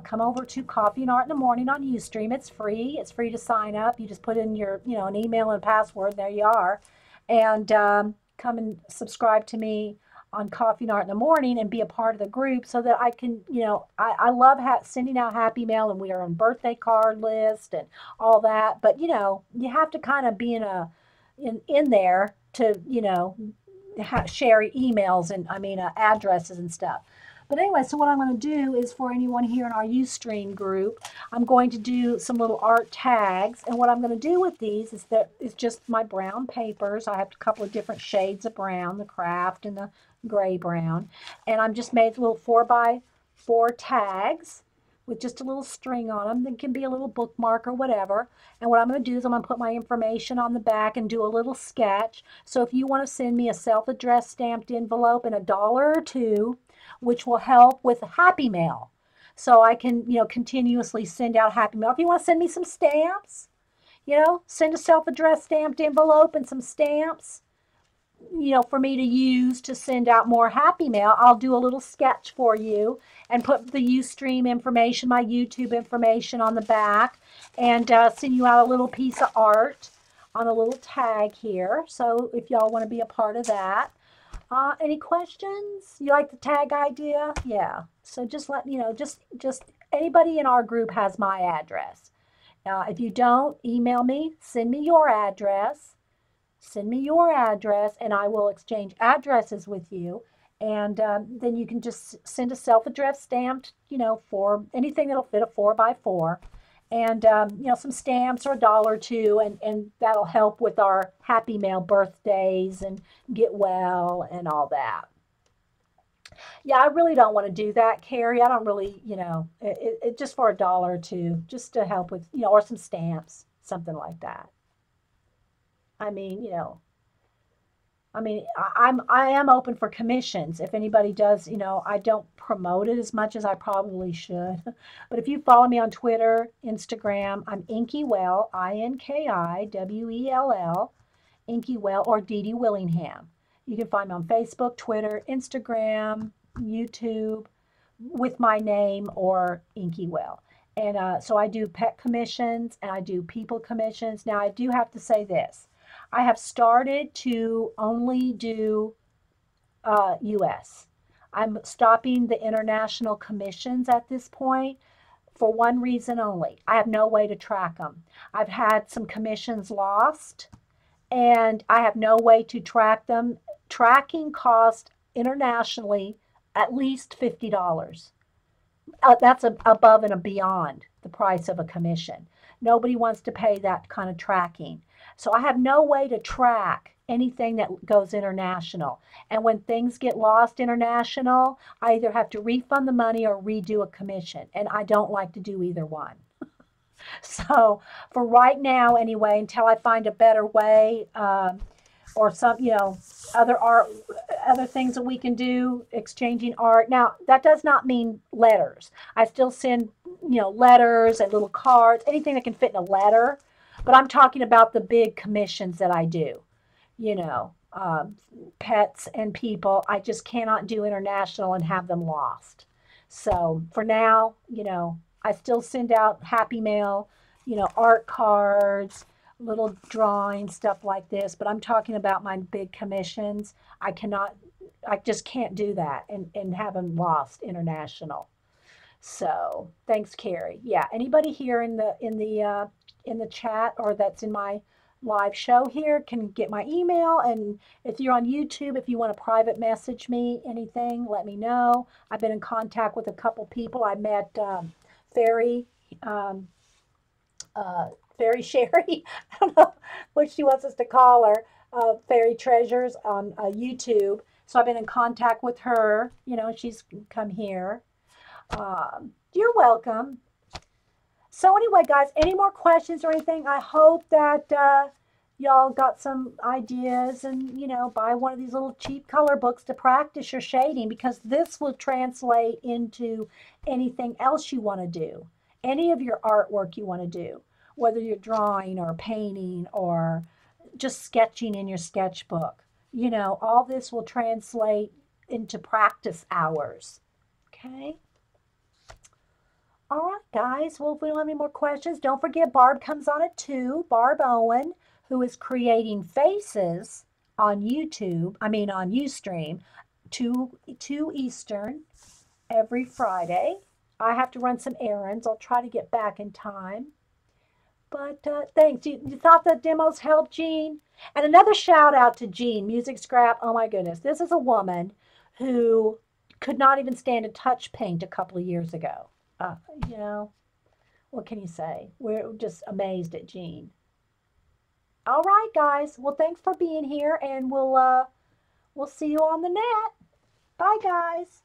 come over to Coffee and Art in the Morning on Ustream. It's free. It's free to sign up. You just put in your, an email and password. There you are. And come and subscribe to me on Coffee and Art in the Morning and be a part of the group so that I can, I love sending out happy mail, and we are on birthday card list and all that. But, you have to kind of be in there to, share emails and addresses and stuff. But anyway, so what I'm going to do is, for anyone here in our Ustream group, I'm going to do some little art tags. And what I'm going to do with these is just my brown papers. I have a couple of different shades of brown, the craft and the gray brown. And I'm just made little 4x4 tags with just a little string on them. They can be a little bookmark or whatever. And what I'm going to do is I'm going to put my information on the back and do a little sketch. So if you want to send me a self-addressed stamped envelope and $1 or $2, which will help with Happy Mail, so I can, continuously send out Happy Mail. If you want to send me some stamps, send a self-addressed stamped envelope and some stamps, for me to use to send out more Happy Mail. I'll do a little sketch for you and put the Ustream information, my YouTube information on the back, and send you out a little piece of art on a little tag here. So if y'all want to be a part of that. Any questions? You like the tag idea? Yeah. So just let me know. Just anybody in our group has my address. If you don't, email me. Send me your address. Send me your address, and I will exchange addresses with you. And then you can just send a self-addressed stamped, for anything that'll fit a 4x4. And, some stamps or $1 or $2, and that'll help with our Happy Mail birthdays and get well and all that. Yeah, I really don't want to do that, Carrie. I don't really, it just for $1 or $2, just to help with, or some stamps, something like that. I am open for commissions. If anybody does, I don't promote it as much as I probably should. But if you follow me on Twitter, Instagram, I'm Inkiwell, INKIWELL, Inkiwell, or Dee Dee Willingham. You can find me on Facebook, Twitter, Instagram, YouTube, with my name or Inkiwell. And so I do pet commissions and I do people commissions. Now, I do have to say this. I have started to only do U.S. I'm stopping the international commissions at this point for one reason only. I have no way to track them. I've had some commissions lost, and I have no way to track them. Tracking cost internationally at least $50. That's above and beyond the price of a commission. Nobody wants to pay that kind of tracking. So I have no way to track anything that goes international. And when things get lost international, I either have to refund the money or redo a commission. And I don't like to do either one. So for right now, anyway, until I find a better way, or some, other art, other things that we can do, exchanging art. Now, that does not mean letters. I still send, letters and little cards, anything that can fit in a letter. But I'm talking about the big commissions that I do, you know, pets and people. I just cannot do international and have them lost. So for now, I still send out happy mail, art cards, little drawings, stuff like this. But I'm talking about my big commissions. I just can't do that and have them lost international. So thanks, Carrie. Yeah, anybody here in the chat or that's in my live show here can get my email. And if you're on YouTube, if you want to private message me anything, let me know. I've been in contact with a couple people. I met Fairy, um, Fairy Sherry. I don't know what she wants us to call her. Fairy Treasures on YouTube. So I've been in contact with her. She's come here. You're welcome. So anyway, guys, any more questions or anything? I hope that y'all got some ideas and, buy one of these little cheap color books to practice your shading, because this will translate into anything else you want to do, any of your artwork you want to do, whether you're drawing or painting or just sketching in your sketchbook. All this will translate into practice hours. Okay? All right, guys. Well, if we don't have any more questions, don't forget Barb comes on at 2. Barb Owen, who is creating faces on YouTube, on Ustream, 2 Eastern every Friday. I have to run some errands. I'll try to get back in time. But thanks. You thought the demos helped, Jean? And another shout out to Jean, Music Scrap. Oh my goodness. This is a woman who could not even stand to touch paint a couple of years ago. What can you say? We're just amazed at Jean. All right, guys. Well, thanks for being here, and we'll see you on the net. Bye, guys.